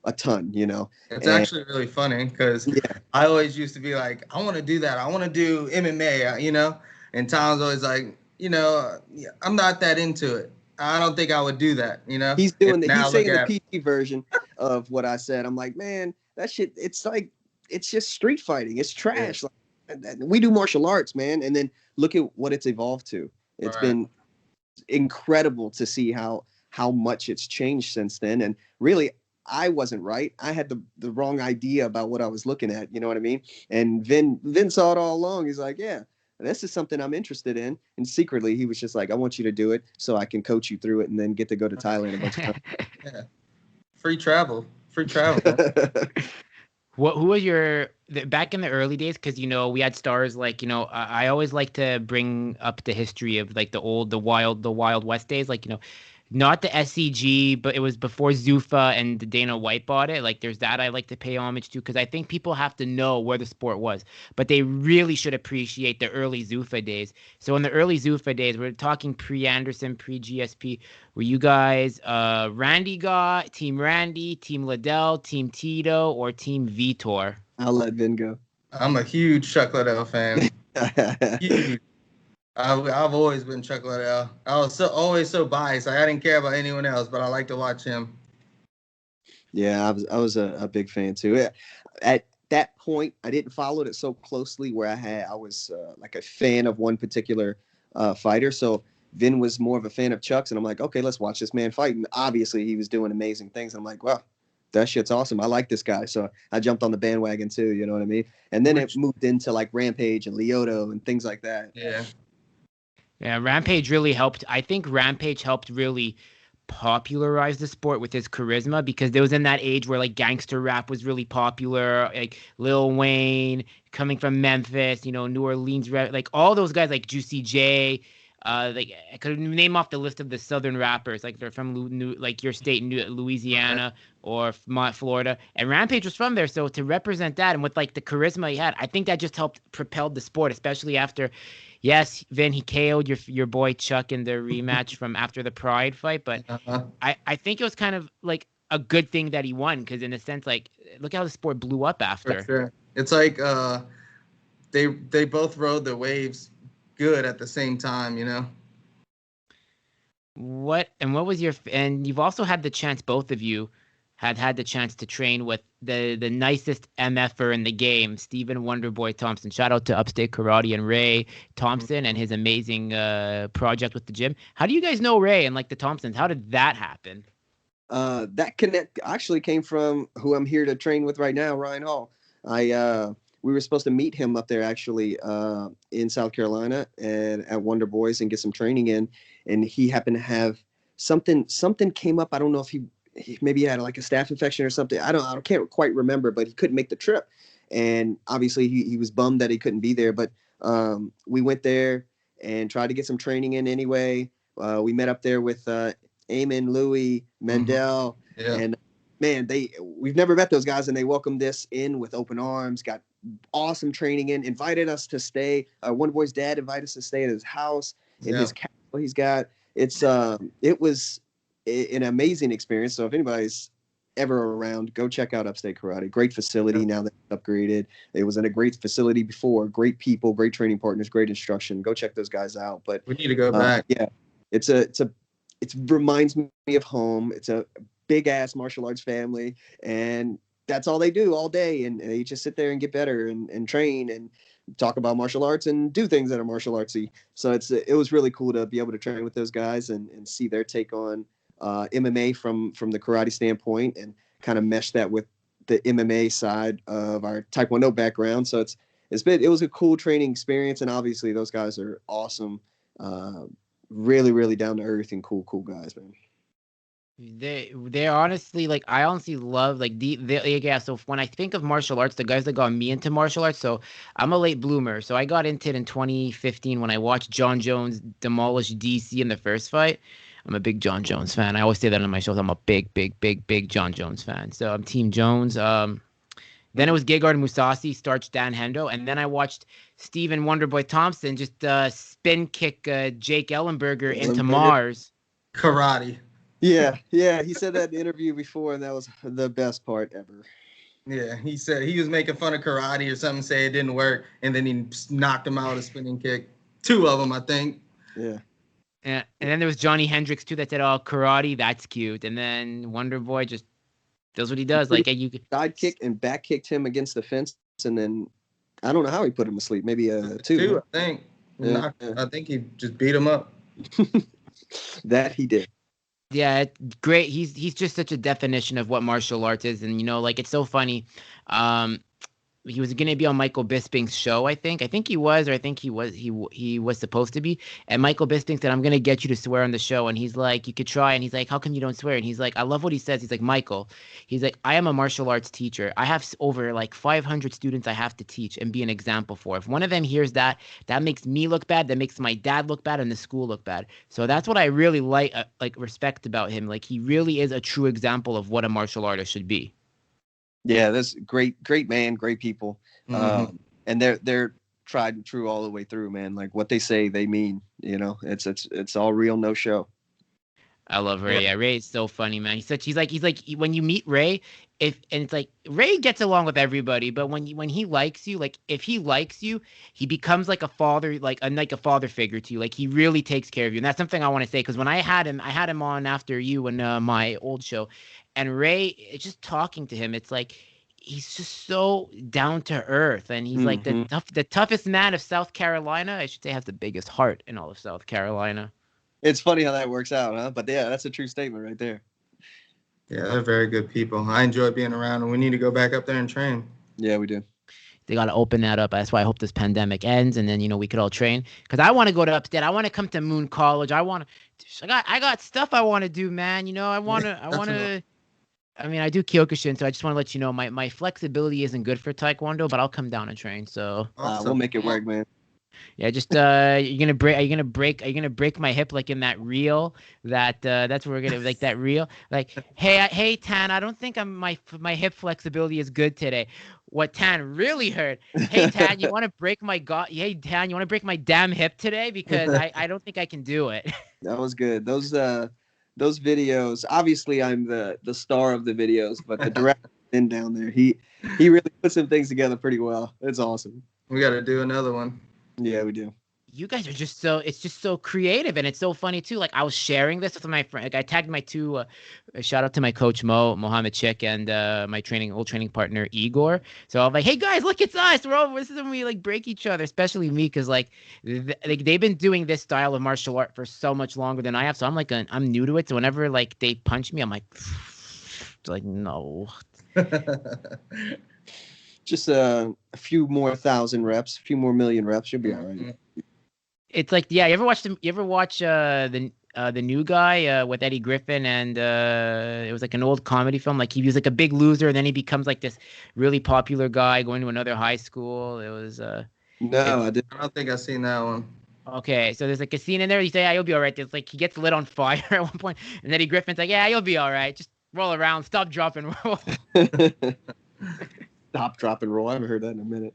a ton, you know. It's And actually really funny because yeah, I always used to be like, I want to do that. I want to do MMA, you know. And Tom's always like, you know, I'm not that into it. I don't think I would do that, you know. And he's now look saying the at it. PG version of what I said. I'm like, man, that shit. It's like it's just street fighting. It's Yeah, trash. Like, we do martial arts, man, and then look at what it's evolved to. It's right. been incredible to see how much it's changed since then. And really, I wasn't right. I had the wrong idea about what I was looking at. You know what I mean? And Vin saw it all along. He's like, yeah, this is something I'm interested in. And secretly, he was just like, I want you to do it so I can coach you through it and then get to go to Thailand a bunch of Yeah, free travel, man. times. Who was back in the early days? Because we had stars like I always like to bring up the history of like the Wild West days, like not the SCG, but it was before Zuffa and Dana White bought it. Like there's that I like to pay homage to because I think people have to know where the sport was, but they really should appreciate the early Zuffa days. So in the early Zuffa days, we're talking pre-Anderson, pre-GSP. Were you guys Team Randy, Team Liddell, Team Tito, or Team Vitor? I'll let Vin go. I'm a huge Chuck Liddell fan. Huge. I've always been Chuck Liddell. I was always so biased. Like, I didn't care about anyone else, but I like to watch him. Yeah, I was a big fan too. Yeah. At that point, I didn't follow it so closely where I was like a fan of one particular fighter. So Vin was more of a fan of Chuck's, and I'm like, okay, let's watch this man fight. And obviously, he was doing amazing things. I'm like, wow, that shit's awesome. I like this guy. So I jumped on the bandwagon too. You know what I mean? And then it moved into like Rampage and Lyoto and things like that. Yeah. Yeah, Rampage really helped. I think Rampage helped really popularize the sport with his charisma because there was in that age where like gangster rap was really popular, like Lil Wayne coming from Memphis, New Orleans, like all those guys like Juicy J. Like I could name off the list of the Southern rappers, like they're from like your state, Louisiana or Florida, and Rampage was from there. So to represent that and with like the charisma he had, I think that just helped propel the sport, especially after. Yes, Vin, he KO'd your boy Chuck in the rematch from after the Pride fight, but I think it was kind of like a good thing that he won because in a sense, like, look how the sport blew up after. For sure. It's like they both rode the waves good at the same time, What was and you've also had the chance, both of you had the chance to train with the nicest MFer in the game, Stephen Wonderboy Thompson. Shout out to Upstate Karate and Ray Thompson and his amazing project with the gym. How do you guys know Ray and like the Thompsons? How did that happen? That connect actually came from who I'm here to train with right now, Ryan Hall. We were supposed to meet him up there actually in South Carolina and at Wonder Boys and get some training in, and he happened to have something came up. I don't know if he maybe had like a staph infection or something. I can't quite remember, but he couldn't make the trip, and obviously he was bummed that he couldn't be there. But we went there and tried to get some training in anyway. We met up there with Eamon, Louis, Mendel, and man, we've never met those guys, and they welcomed us in with open arms. Got awesome training in. Invited us to stay. Wonder Boy's dad invited us to stay at his house in his castle he's got. It was an amazing experience. So if anybody's ever around, go check out Upstate Karate. Great facility. Now that upgraded. It was in a great facility before. Great people, great training partners, great instruction. Go check those guys out. But we need to go back. Yeah, it reminds me of home. It's a big ass martial arts family, and that's all they do all day. And they just sit there and get better and train. And talk about martial arts and do things that are martial artsy. So it was really cool to be able to train with those guys and see their take on MMA from the karate standpoint, and kind of mesh that with the MMA side of our Taekwondo background. So it was a cool training experience, and obviously those guys are awesome, really, really down to earth and cool guys, man. They're honestly, like, I honestly love, like, yeah, so when I think of martial arts, the guys that got me into martial arts, so I'm a late bloomer, so I got into it in 2015 when I watched John Jones demolish DC in the first fight. I'm a big John Jones fan. I always say that on my shows. I'm a big John Jones fan. So I'm Team Jones. Then it was Gegard Mousasi, starched Dan Hendo, and then I watched Steven Wonderboy Thompson just spin kick Jake Ellenberger into Mars. Karate. Yeah, he said that in the interview before, and that was the best part ever. Yeah, he said he was making fun of karate or something, say it didn't work, and then he knocked him out with a spinning kick. 2 of them, I think. Yeah. And then there was Johnny Hendricks too that said, "Oh, karate, that's cute." And then Wonder Boy just does what he does. Like, you side kick and back kicked him against the fence, and then I don't know how he put him to sleep. Maybe 2. 2, I think. Yeah. I think he just beat him up. That he did. Yeah, great. He's just such a definition of what martial arts is, and like, it's so funny. He was going to be on Michael Bisping's show, I think. I think he was, or I think he was supposed to be. And Michael Bisping said, "I'm going to get you to swear on the show." And he's like, "You could try." And he's like, "How come you don't swear?" And he's like, I love what he says. He's like, "Michael," he's like, "I am a martial arts teacher. I have over like 500 students I have to teach and be an example for. If one of them hears that makes me look bad. That makes my dad look bad and the school look bad." So that's what I really like respect about him. Like, he really is a true example of what a martial artist should be. Yeah, that's great man, great people. Mm-hmm. And they're tried and true all the way through, man. Like, what they say, they mean. It's all real, no show. I love Ray. Yeah, Ray is so funny, man. He's like when you meet Ray, it's like Ray gets along with everybody, but when he likes you, like, if he likes you, he becomes like a father, like a father figure to you. Like, he really takes care of you, and that's something I want to say, because when I had him on after you in my old show, and Ray, it's just talking to him, it's like he's just so down to earth, and he's like the toughest man of South Carolina. I should say, has the biggest heart in all of South Carolina. It's funny how that works out, huh? But yeah, that's a true statement right there. Yeah, they're very good people. I enjoy being around, and we need to go back up there and train. Yeah, we do. They got to open that up. That's why I hope this pandemic ends, and then we could all train. Because I want to go to Upstate. I want to come to Moon College. I got stuff I want to do, man. I want to. I mean, I do Kyokushin, so I just want to let you know my flexibility isn't good for Taekwondo, but I'll come down and train. So we'll make it work, man. Yeah, just are you gonna break my hip like in that reel? That's what we're gonna like, that reel. Like, hey Tan, I don't think my hip flexibility is good today. What Tan really heard? Hey Tan, you want to break my Hey Tan, you want to break my damn hip today, because I don't think I can do it. That was good. Those videos. Obviously, I'm the star of the videos, but the director in down there, he really put some things together pretty well. It's awesome. We got to do another one. Yeah, we do. You guys are just so creative, and it's so funny too. Like, I was sharing this with my friend. Like, I tagged my 2 shout out to my coach Mohammed Chick, and my old training partner Igor. So I'm like, "Hey guys, look, it's us. This is when we like break each other," especially me, because like they've been doing this style of martial art for so much longer than I have. So I'm new to it. So whenever like they punch me, I'm like, no. Just a few more thousand reps, a few more million reps, you'll be all right. It's like, yeah, you ever watch the New Guy with Eddie Griffin, and it was like an old comedy film. Like, he was like a big loser, and then he becomes like this really popular guy going to another high school. It was no, I didn't. I don't think I've seen that one. Okay, so there's like a scene in there. You say, "Yeah, you'll be all right." There's like, he gets lit on fire at one point, and Eddie Griffin's like, "Yeah, you'll be all right. Just roll around, stop, drop, and roll." Stop, drop, and roll. I haven't heard that in a minute.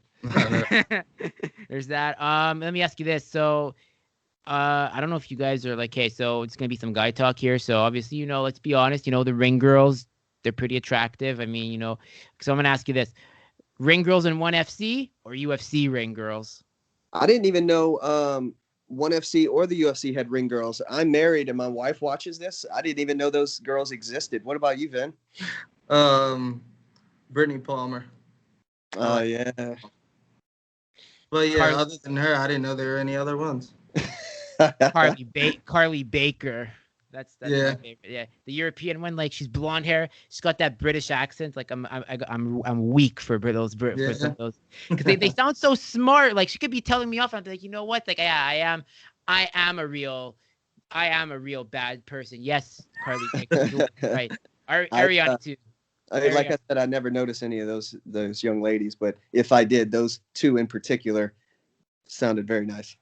There's that. Let me ask you this. So, I don't know if you guys are like, hey, so it's gonna be some guy talk here. So obviously, let's be honest. The ring girls, they're pretty attractive. I mean, so I'm gonna ask you this: ring girls in ONE FC or UFC ring girls? I didn't even know ONE FC or the UFC had ring girls. I'm married, and my wife watches this. I didn't even know those girls existed. What about you, Vin? Brittany Palmer. Oh, yeah. But yeah, other than her, I didn't know there were any other ones. Carly Baker. That's my favorite. Yeah, the European one, like she's blonde hair. She's got that British accent. Like I'm weak for those for some of those because they sound so smart. Like she could be telling me off. I'm like, you know what? Like yeah, I am a real bad person. Yes, Carly Baker. Right. Ariana too. Like I said, I never noticed any of those young ladies, but if I did, those two in particular sounded very nice.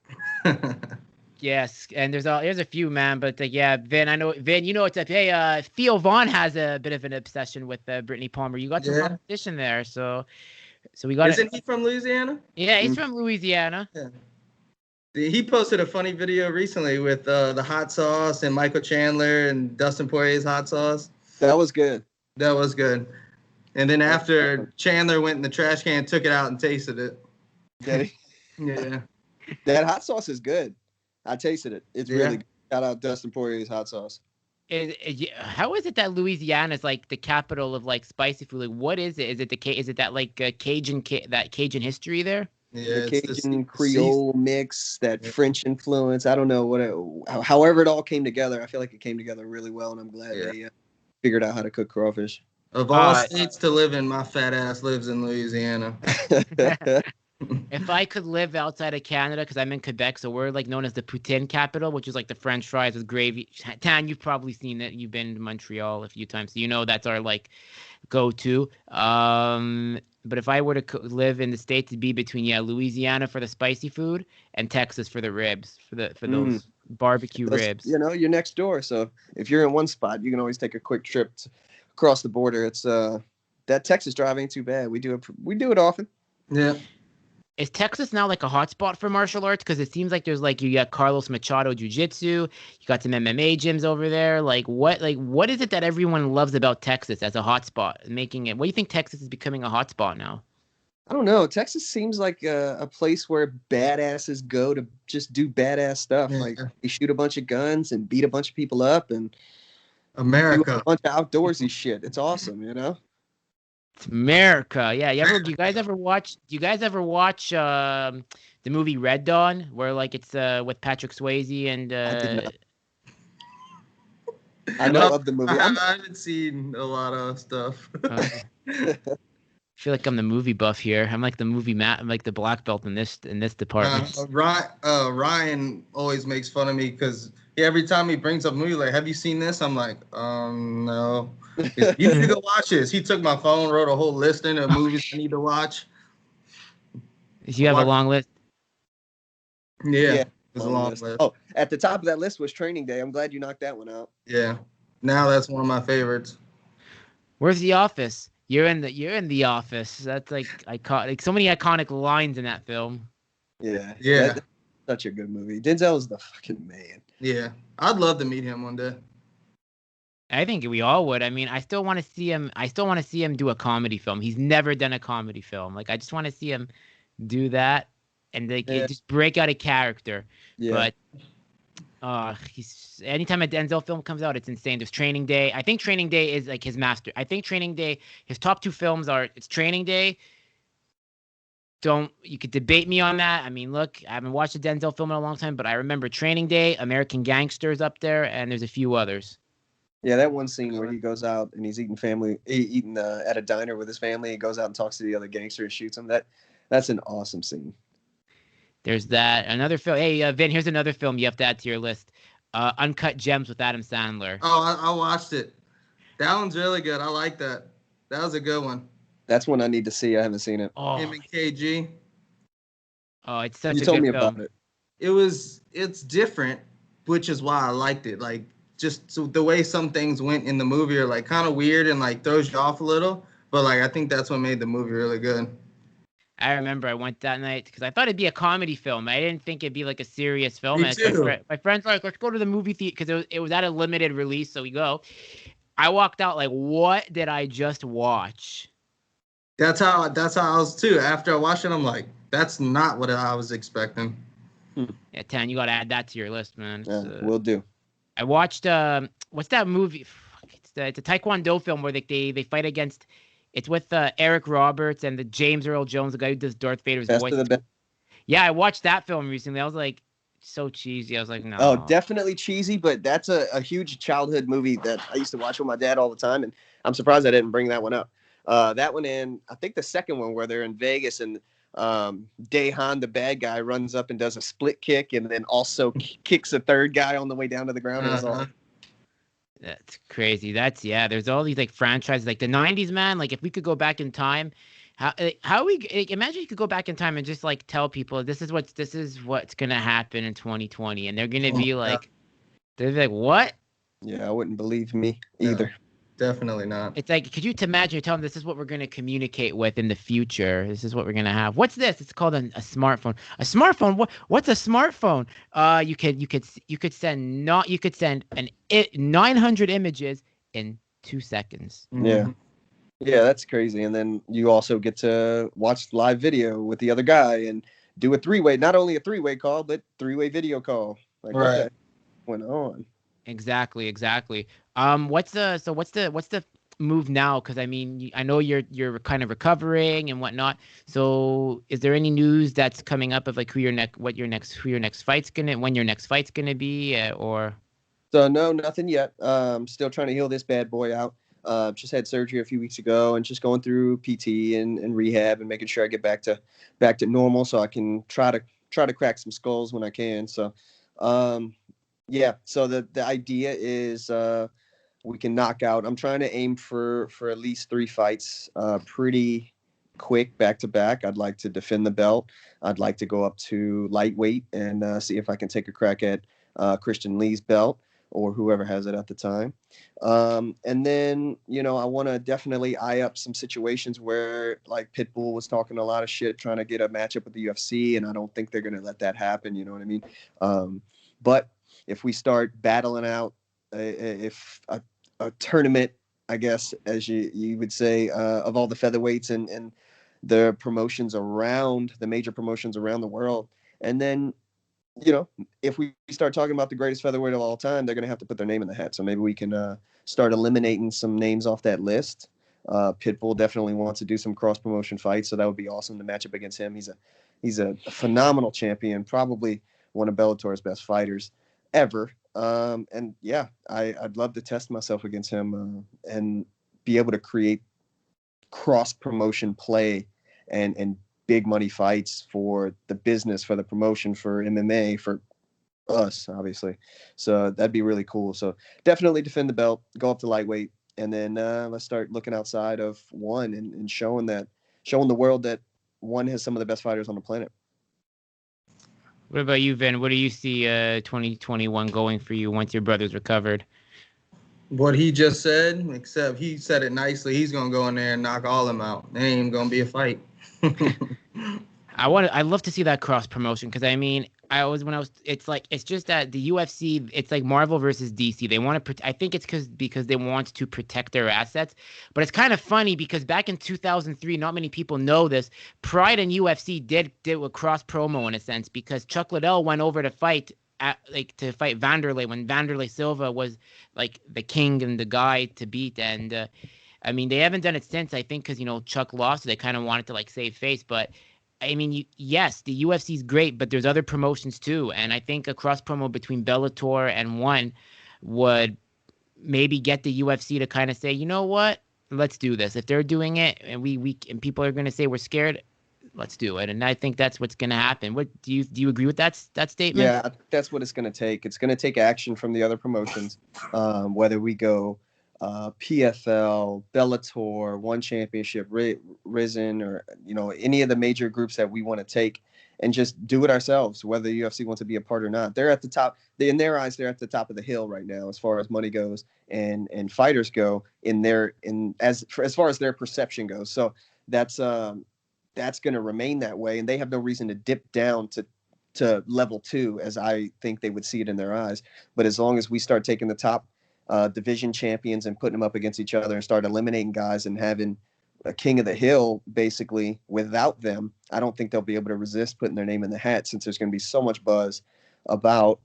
Yes, and there's a few, man, but yeah, Vin, I know Vin, you know what's up. Hey, Theo Vaughn has a bit of an obsession with Brittany Palmer. You got some competition there, so we got. Isn't he from Louisiana? Yeah, he's from Louisiana. Yeah. He posted a funny video recently with the hot sauce and Michael Chandler and Dustin Poirier's hot sauce. That was good. That was good. And then after Chandler went in the trash can, took it out and tasted it. Did he? Yeah. That hot sauce is good. I tasted it. It's really good. Shout out Dustin Poirier's hot sauce. How is it that Louisiana is like the capital of like spicy food? Like, what is it? Is it that like Cajun history there? Yeah, the Cajun Creole mix, that French influence. I don't know however it all came together. I feel like it came together really well, and I'm glad they figured out how to cook crawfish. Of all states to live in, my fat ass lives in Louisiana. If I could live outside of Canada, because I'm in Quebec, so we're like known as the poutine capital, which is like the French fries with gravy. Tan, you've probably seen it. You've been to Montreal a few times, so you know that's our like go-to. But if I were to live in the States, it'd be between Louisiana for the spicy food and Texas for the ribs, for those barbecue ribs. You know, you're next door, so if you're in one spot, you can always take a quick trip across the border. It's that Texas drive ain't too bad. We do it often. Yeah. Is Texas now like a hotspot for martial arts? Because it seems like there's like you got Carlos Machado Jiu-Jitsu, you got some MMA gyms over there. Like what is it that everyone loves about Texas as a hotspot, making it? What do you think Texas is becoming a hotspot now? I don't know. Texas seems like a place where badasses go to just do badass stuff. Yeah. Like they shoot a bunch of guns and beat a bunch of people up and America, do a bunch of outdoorsy shit. It's awesome, you know. It's America. Yeah. Do you guys ever watch the movie Red Dawn, where like it's with Patrick Swayze and I know of the movie. I haven't seen a lot of stuff. I feel like I'm the movie buff here. I'm like the movie I'm like the black belt in this department. Ryan always makes fun of me because every time he brings up a movie, like, have you seen this? I'm like, no. You need to go watch this. He took my phone, wrote a whole listing of movies I need to watch. You have a long list? Yeah. It's a long list. Oh, at the top of that list was Training Day. I'm glad you knocked that one out. Yeah. Now that's one of my favorites. Where's The Office? You're in The Office. That's like iconic. So many iconic lines in that film. Yeah. Yeah. That's such a good movie. Denzel's the fucking man. Yeah. I'd love to meet him one day. I think we all would. I mean, I still want to see him do a comedy film. He's never done a comedy film. Like, I just want to see him do that and like just break out a character. Yeah. But he's anytime a Denzel film comes out, it's insane. There's Training Day. I think Training Day is like his master. I think Training Day, his top two films it's Training Day. You could debate me on that. I mean, look, I haven't watched a Denzel film in a long time, but I remember Training Day, American Gangster's up there, and there's a few others. Yeah, that one scene where he goes out and he's eating at a diner with his family. He goes out and talks to the other gangster and shoots him. That's an awesome scene. There's that. Another film. Hey, Vin, here's another film you have to add to your list. Uncut Gems with Adam Sandler. Oh, I watched it. That one's really good. I like that. That was a good one. That's one I need to see. I haven't seen it. Oh. Him and KG. Oh, it's such a good film. You told me film. about it. It's different, which is why I liked it. Like, just so the way some things went in the movie are like kind of weird and like throws you off a little, but like I think that's what made the movie really good. I remember I went that night because I thought it'd be a comedy film. I didn't think it'd be like a serious film. Me too. My friends were like, let's go to the movie theater because it was at a limited release, so we go. I walked out like, what did I just watch? That's how I was too. After I watched it, I'm like, that's not what I was expecting. Yeah, Tan, you got to add that to your list, man. Will do. I watched what's that movie? It's a Taekwondo film where they fight against. It's with Eric Roberts and the James Earl Jones, the guy who does Darth Vader's voice. Yeah, I watched that film recently. I was like, so cheesy. I was like, no. Oh, definitely cheesy, but that's a huge childhood movie that I used to watch with my dad all the time, and I'm surprised I didn't bring that one up. That one and I think the second one where they're in Vegas and Daehan, the bad guy, runs up and does a split kick and then also kicks a third guy on the way down to the ground. It was all. That's crazy. There's all these like franchises, like the 90s, man. Like if we could go back in time, imagine you could go back in time and just like tell people this is what's gonna happen in 2020, and they're gonna be like, they're like, what? Yeah, I wouldn't believe me either. Definitely not. It's like, could you imagine? You tell them this is what we're gonna communicate with in the future. This is what we're gonna have. What's this? It's called a smartphone. A smartphone. What's a smartphone? You could send 900 images in 2 seconds. Yeah. Yeah, that's crazy. And then you also get to watch live video with the other guy and do a three-way, not only a three-way call, but three-way video call. Like what the heck went on? Exactly. What's the move now? Because I mean, I know you're kind of recovering and whatnot. So, is there any news that's coming up of like when your next fight's gonna be, or? So no, nothing yet. Still trying to heal this bad boy out. Just had surgery a few weeks ago and just going through PT and rehab and making sure I get back to normal so I can try to crack some skulls when I can. So, yeah. So the idea is we can knock out. I'm trying to aim for at least 3 fights, pretty quick back to back. I'd like to defend the belt. I'd like to go up to lightweight and see if I can take a crack at Christian Lee's belt or whoever has it at the time. And then, I want to definitely eye up some situations where like Pitbull was talking a lot of shit, trying to get a matchup with the UFC. And I don't think they're going to let that happen. You know what I mean? But if we start battling out, if a tournament, I guess, as you would say, of all the featherweights and the promotions around the major promotions around the world. And then, if we start talking about the greatest featherweight of all time, they're going to have to put their name in the hat. So maybe we can start eliminating some names off that list. Pitbull definitely wants to do some cross promotion fights, so that would be awesome to match up against him. He's a phenomenal champion, probably one of Bellator's best fighters ever. And yeah, I'd love to test myself against him and be able to create cross promotion play and big money fights for the business, for the promotion, for MMA, for us, obviously. So that'd be really cool. So definitely defend the belt, go up to lightweight, and then let's start looking outside of one and showing the world that one has some of the best fighters on the planet. What about you, Vin? What do you see 2021 going for you once your brother's recovered? What he just said, except he said it nicely. He's gonna go in there and knock all of them out. There ain't gonna be a fight. I love to see that cross promotion because I mean it's just that the UFC, it's like Marvel versus DC. They want to I think it's because they want to protect their assets, but it's kind of funny because back in 2003, not many people know this, Pride and UFC did a cross promo in a sense because Chuck Liddell went over to fight Vanderlei when Vanderlei Silva was like the king and the guy to beat. And I mean, they haven't done it since, I think, because Chuck lost, so they kind of wanted to like save face. But I mean, yes, the UFC is great, but there's other promotions too, and I think a cross promo between Bellator and ONE would maybe get the UFC to kind of say, you know what, let's do this. If they're doing it and we and people are going to say we're scared, let's do it. And I think that's what's going to happen. What do you agree with that statement? Yeah, that's what it's going to take. It's going to take action from the other promotions, whether we go PFL, Bellator, ONE Championship, Risen, or any of the major groups that we want to take, and just do it ourselves. Whether the UFC wants to be a part or not, they're at the top. In their eyes, they're at the top of the hill right now as far as money goes and fighters go. As far as their perception goes, so that's going to remain that way, and they have no reason to dip down to level 2, as I think they would see it in their eyes. But as long as we start taking the top division champions and putting them up against each other and start eliminating guys and having a king of the hill basically without them, I don't think they'll be able to resist putting their name in the hat, since there's going to be so much buzz about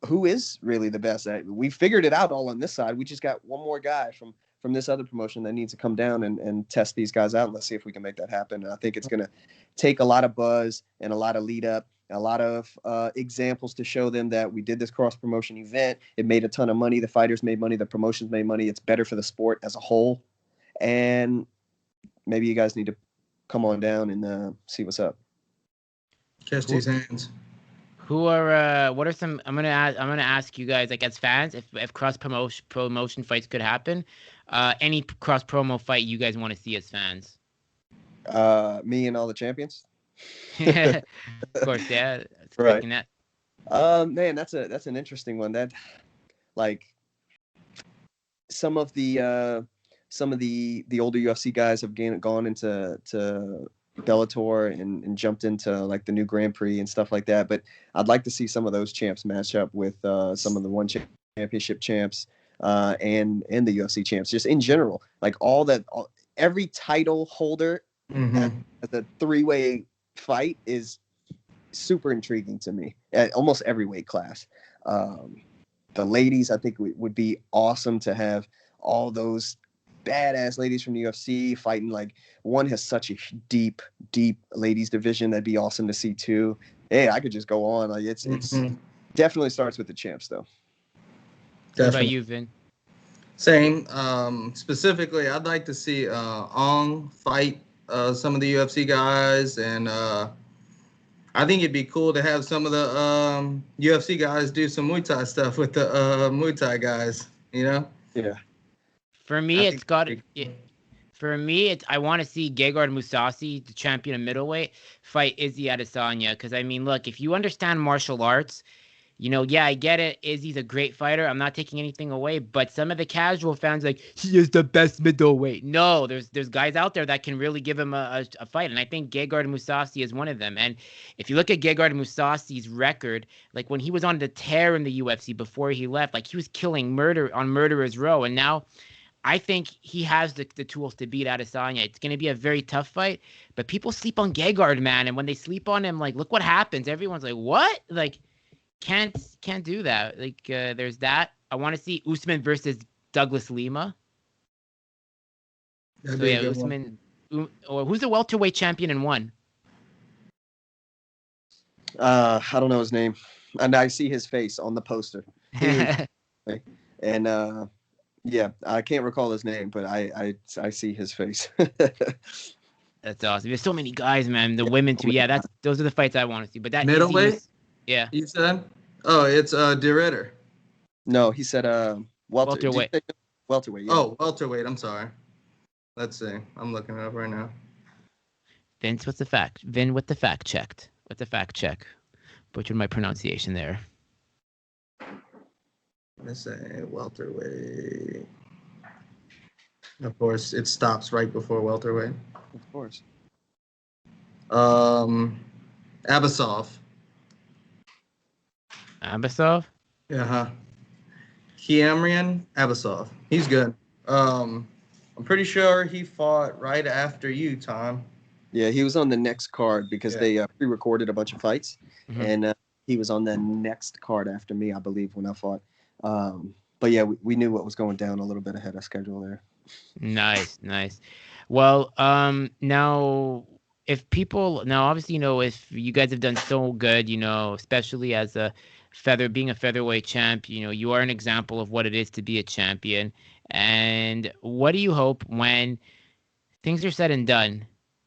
who is really the best. We figured it out all on this side. We just got one more guy from from this other promotion that needs to come down and test these guys out. And let's see if we can make that happen. And I think it's going to take a lot of buzz and a lot of lead up, a lot of examples to show them that we did this cross promotion event. It made a ton of money. The fighters made money. The promotions made money. It's better for the sport as a whole. And maybe you guys need to come on down and see what's up. Catch these hands. Who are what are some? I'm gonna ask you guys, like, as fans, if cross promotion fights could happen, any cross promo fight you guys want to see as fans? Me and all the champions. Of course, yeah. Right. That. Man, that's an interesting one. That, like, some of the older UFC guys have gone into Bellator and jumped into like the new Grand Prix and stuff like that. But I'd like to see some of those champs match up with some of the one championship champs and the UFC champs, just in general. Like every title holder at the 3-way fight is super intriguing to me at almost every weight class. The ladies, I think, would be awesome to have all those badass ladies from the UFC fighting. Like, one has such a deep ladies division. That'd be awesome to see too. Hey, I could just go on. Like, it's definitely starts with the champs though. What about you, Vin? Same. Specifically, I'd like to see Ong fight some of the UFC guys, and I think it'd be cool to have some of the UFC guys do some Muay Thai stuff with the Muay Thai guys. You know? Yeah. For me, it's got. For me, I want to see Gegard Mousasi, the champion of middleweight, fight Izzy Adesanya. Because, I mean, look, if you understand martial arts, you know, yeah, I get it. Izzy's a great fighter. I'm not taking anything away. But some of the casual fans like, he is the best middleweight. No, there's guys out there that can really give him a fight. And I think Gegard Mousasi is one of them. And if you look at Gegard Mousasi's record, like when he was on the tear in the UFC before he left, like he was killing murder on Murderer's Row. And now I think he has the tools to beat Adesanya. It's going to be a very tough fight. But people sleep on Gegard, man. And when they sleep on him, like, look what happens. Everyone's like, what? Like, can't do that. Like, there's that. I want to see Usman versus Douglas Lima. So yeah, Usman. Who's the welterweight champion in one? I don't know his name, and I see his face on the poster. And yeah, I can't recall his name, but I see his face. That's awesome. There's so many guys, man. The women too. Yeah, those are the fights I want to see. But that middleweight. Yeah. You said? Oh, it's De Ridder. No, he said welterweight. Welterweight. Yeah. Oh, welterweight. I'm sorry. Let's see. I'm looking it up right now. Vin with the fact checked. With the fact check. Butchered my pronunciation there. Let's say welterweight. Of course, it stops right before welterweight. Of course. Abasov. Abasov? Yeah. Kiamrian Abasov. He's good. I'm pretty sure he fought right after you, Tom. Yeah, he was on the next card because they pre-recorded a bunch of fights, and he was on the next card after me, I believe, when I fought. But yeah, we knew what was going down a little bit ahead of schedule there. Nice. Well, now obviously, you know, if you guys have done so good, you know, especially as being a featherweight champ, you know, you are an example of what it is to be a champion. And what do you hope when things are said and done?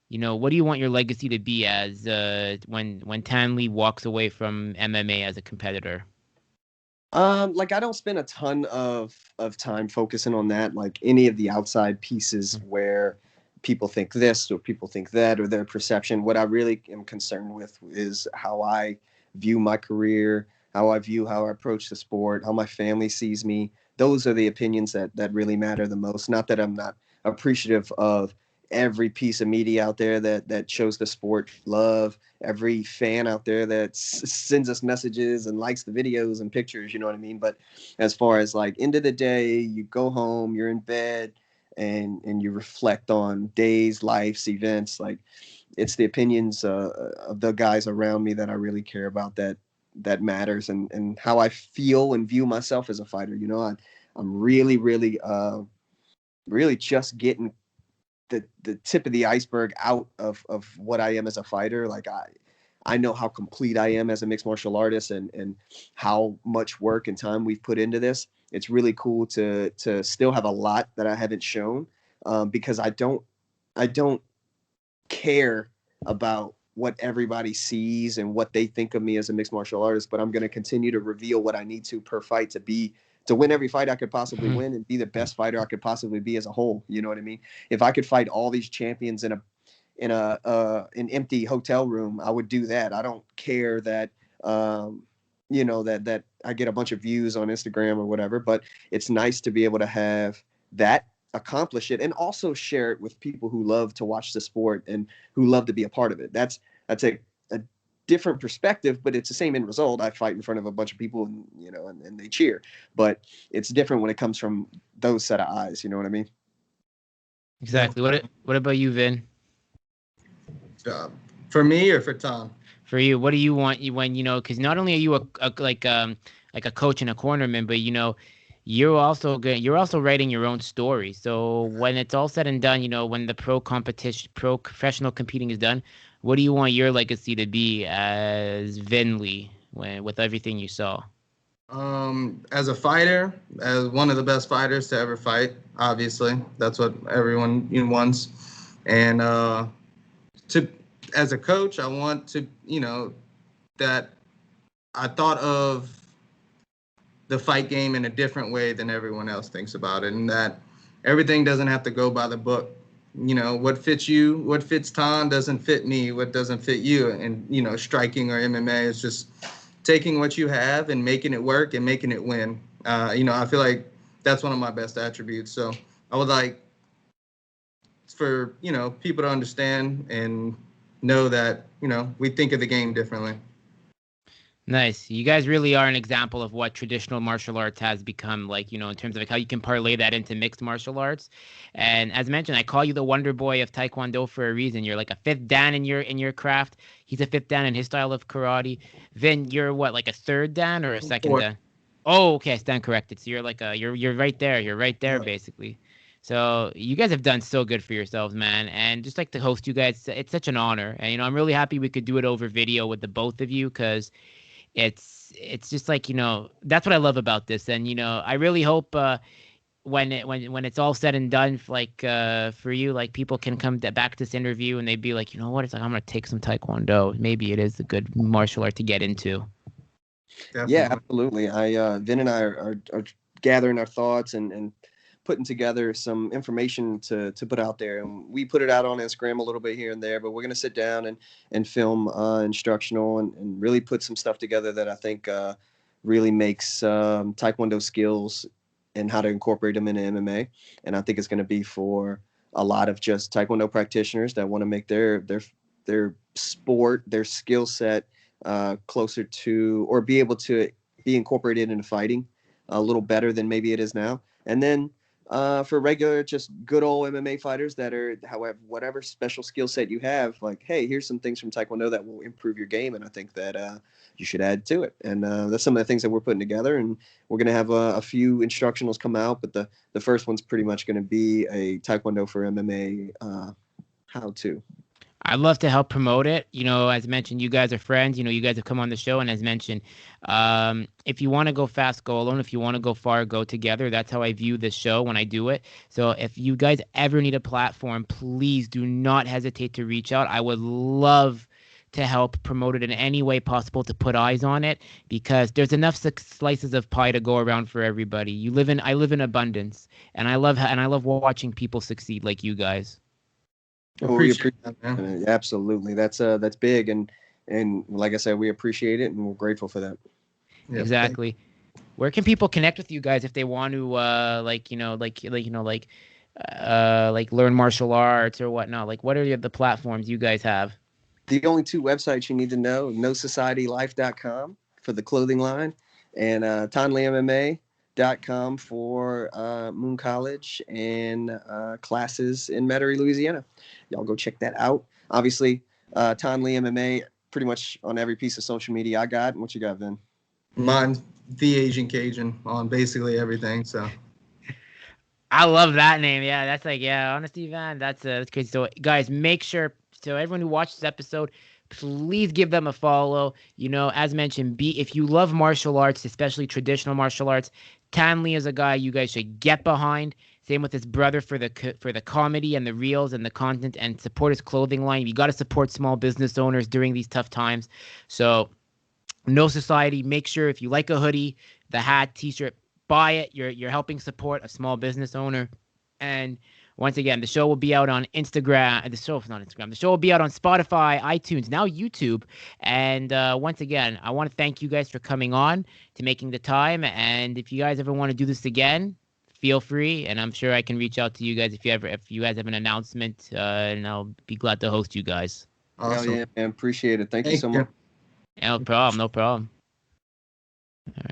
You know, what do you want your legacy to be as when Thanhlemma walks away from MMA as a competitor? Like, I don't spend a ton of time focusing on that, like any of the outside pieces where people think this or people think that or their perception. What I really am concerned with is how I view my career, how I approach the sport, how my family sees me. Those are the opinions that really matter the most. Not that I'm not appreciative of every piece of media out there that shows the sport love, every fan out there that sends us messages and likes the videos and pictures, you know what I mean? But as far as, like, end of the day, you go home, you're in bed, and you reflect on days, lives, events. Like, it's the opinions of the guys around me that I really care about, that matters, and how I feel and view myself as a fighter. You know, I'm really, really really just getting the tip of the iceberg out of what I am as a fighter. Like I know how complete I am as a mixed martial artist and how much work and time we've put into this. It's really cool to still have a lot that I haven't shown, because I don't care about what everybody sees and what they think of me as a mixed martial artist, but I'm going to continue to reveal what I need to per fight to win every fight I could possibly win and be the best fighter I could possibly be as a whole. You know what I mean? If I could fight all these champions in an empty hotel room, I would do that. I don't care that, that I get a bunch of views on Instagram or whatever, but it's nice to be able to have that, accomplish it, and also share it with people who love to watch the sport and who love to be a part of it. That's a different perspective, but it's the same end result. I fight in front of a bunch of people and they cheer, but it's different when it comes from those set of eyes. You know what I mean? Exactly. What about you, Vin? For me or for Tom? For you, what do you want when, because not only are you a coach and a cornerman, but you're also writing your own story. So when it's all said and done, when the professional competing is done, what do you want your legacy to be as Vin Lee with everything you saw? As a fighter, as one of the best fighters to ever fight, obviously, that's what everyone wants. And as a coach, I want to, that I thought of the fight game in a different way than everyone else thinks about it, and that everything doesn't have to go by the book. What fits you, what fits Tom doesn't fit me, what doesn't fit you. And, striking or MMA is just taking what you have and making it work and making it win. I feel like that's one of my best attributes. So I would like for, people to understand and know that, we think of the game differently. Nice. You guys really are an example of what traditional martial arts has become, like, in terms of how you can parlay that into mixed martial arts. And as mentioned, I call you the wonder boy of Taekwondo for a reason. You're like a fifth dan in your craft. He's a fifth dan in his style of karate. Vin, you're what, like a third dan or a second dan? Oh, okay, I stand corrected. So you're like you're right there. You're right there, basically. So you guys have done so good for yourselves, man. And just like to host you guys, it's such an honor. And I'm really happy we could do it over video with the both of you, because it's just like, that's what I love about this. And I really hope when it's all said and done, like for you, like people can come back to this interview and they'd be like, what, it's like, I'm gonna take some Taekwondo. Maybe it is a good martial art to get into. Definitely. Yeah, absolutely. Vin and I are gathering our thoughts and putting together some information to put out there, and we put it out on Instagram a little bit here and there, but we're going to sit down and film instructional and really put some stuff together that I think really makes Taekwondo skills and how to incorporate them into MMA. And I think it's going to be for a lot of just Taekwondo practitioners that want to make their sport, their skill set closer to, or be able to be incorporated into fighting a little better than maybe it is now. And then for regular, just good old MMA fighters that are, however, whatever special skill set you have, like, hey, here's some things from Taekwondo that will improve your game, and I think that you should add to it. And that's some of the things that we're putting together, and we're going to have a few instructionals come out, but the first one's pretty much going to be a Taekwondo for MMA how-to. I'd love to help promote it. As mentioned, you guys are friends. You guys have come on the show, and as mentioned, if you want to go fast, go alone. If you want to go far, go together. That's how I view this show when I do it. So if you guys ever need a platform, please do not hesitate to reach out. I would love to help promote it in any way possible, to put eyes on it, because there's enough slices of pie to go around for everybody. I live in abundance, and I love watching people succeed like you guys. Appreciate that, man. Absolutely. That's big, and like I said, we appreciate it and we're grateful for that. Yeah, exactly. Where can people connect with you guys if they want to learn martial arts or whatnot? Like, what are the platforms you guys have? The only two websites you need to know: nosocietylife.com for the clothing line, and Thanhlemma.com for Moon College and classes in Metairie, Louisiana. Y'all go check that out. Obviously, Thanhlemma pretty much on every piece of social media I got. What you got, Vin? Mine's The Asian Cajun on basically everything. So I love that name. Yeah, that's like, yeah, honestly, man, that's crazy. So, guys, make sure, so everyone who watched this episode, please give them a follow. You know, as mentioned, if you love martial arts, especially traditional martial arts, Tanley is a guy you guys should get behind. Same with his brother for the comedy and the reels and the content, and support his clothing line. You got to support small business owners during these tough times. So, No Society, make sure if you like a hoodie, the hat, t-shirt, buy it. You're helping support a small business owner. And once again, the show will be out on Instagram. The show is not Instagram. The show will be out on Spotify, iTunes, now YouTube. And once again, I want to thank you guys for coming on, to making the time. And if you guys ever want to do this again, feel free. And I'm sure I can reach out to you guys if you guys have an announcement. And I'll be glad to host you guys. Awesome. Hell yeah, man. Appreciate it. Thank you so much. No problem. No problem.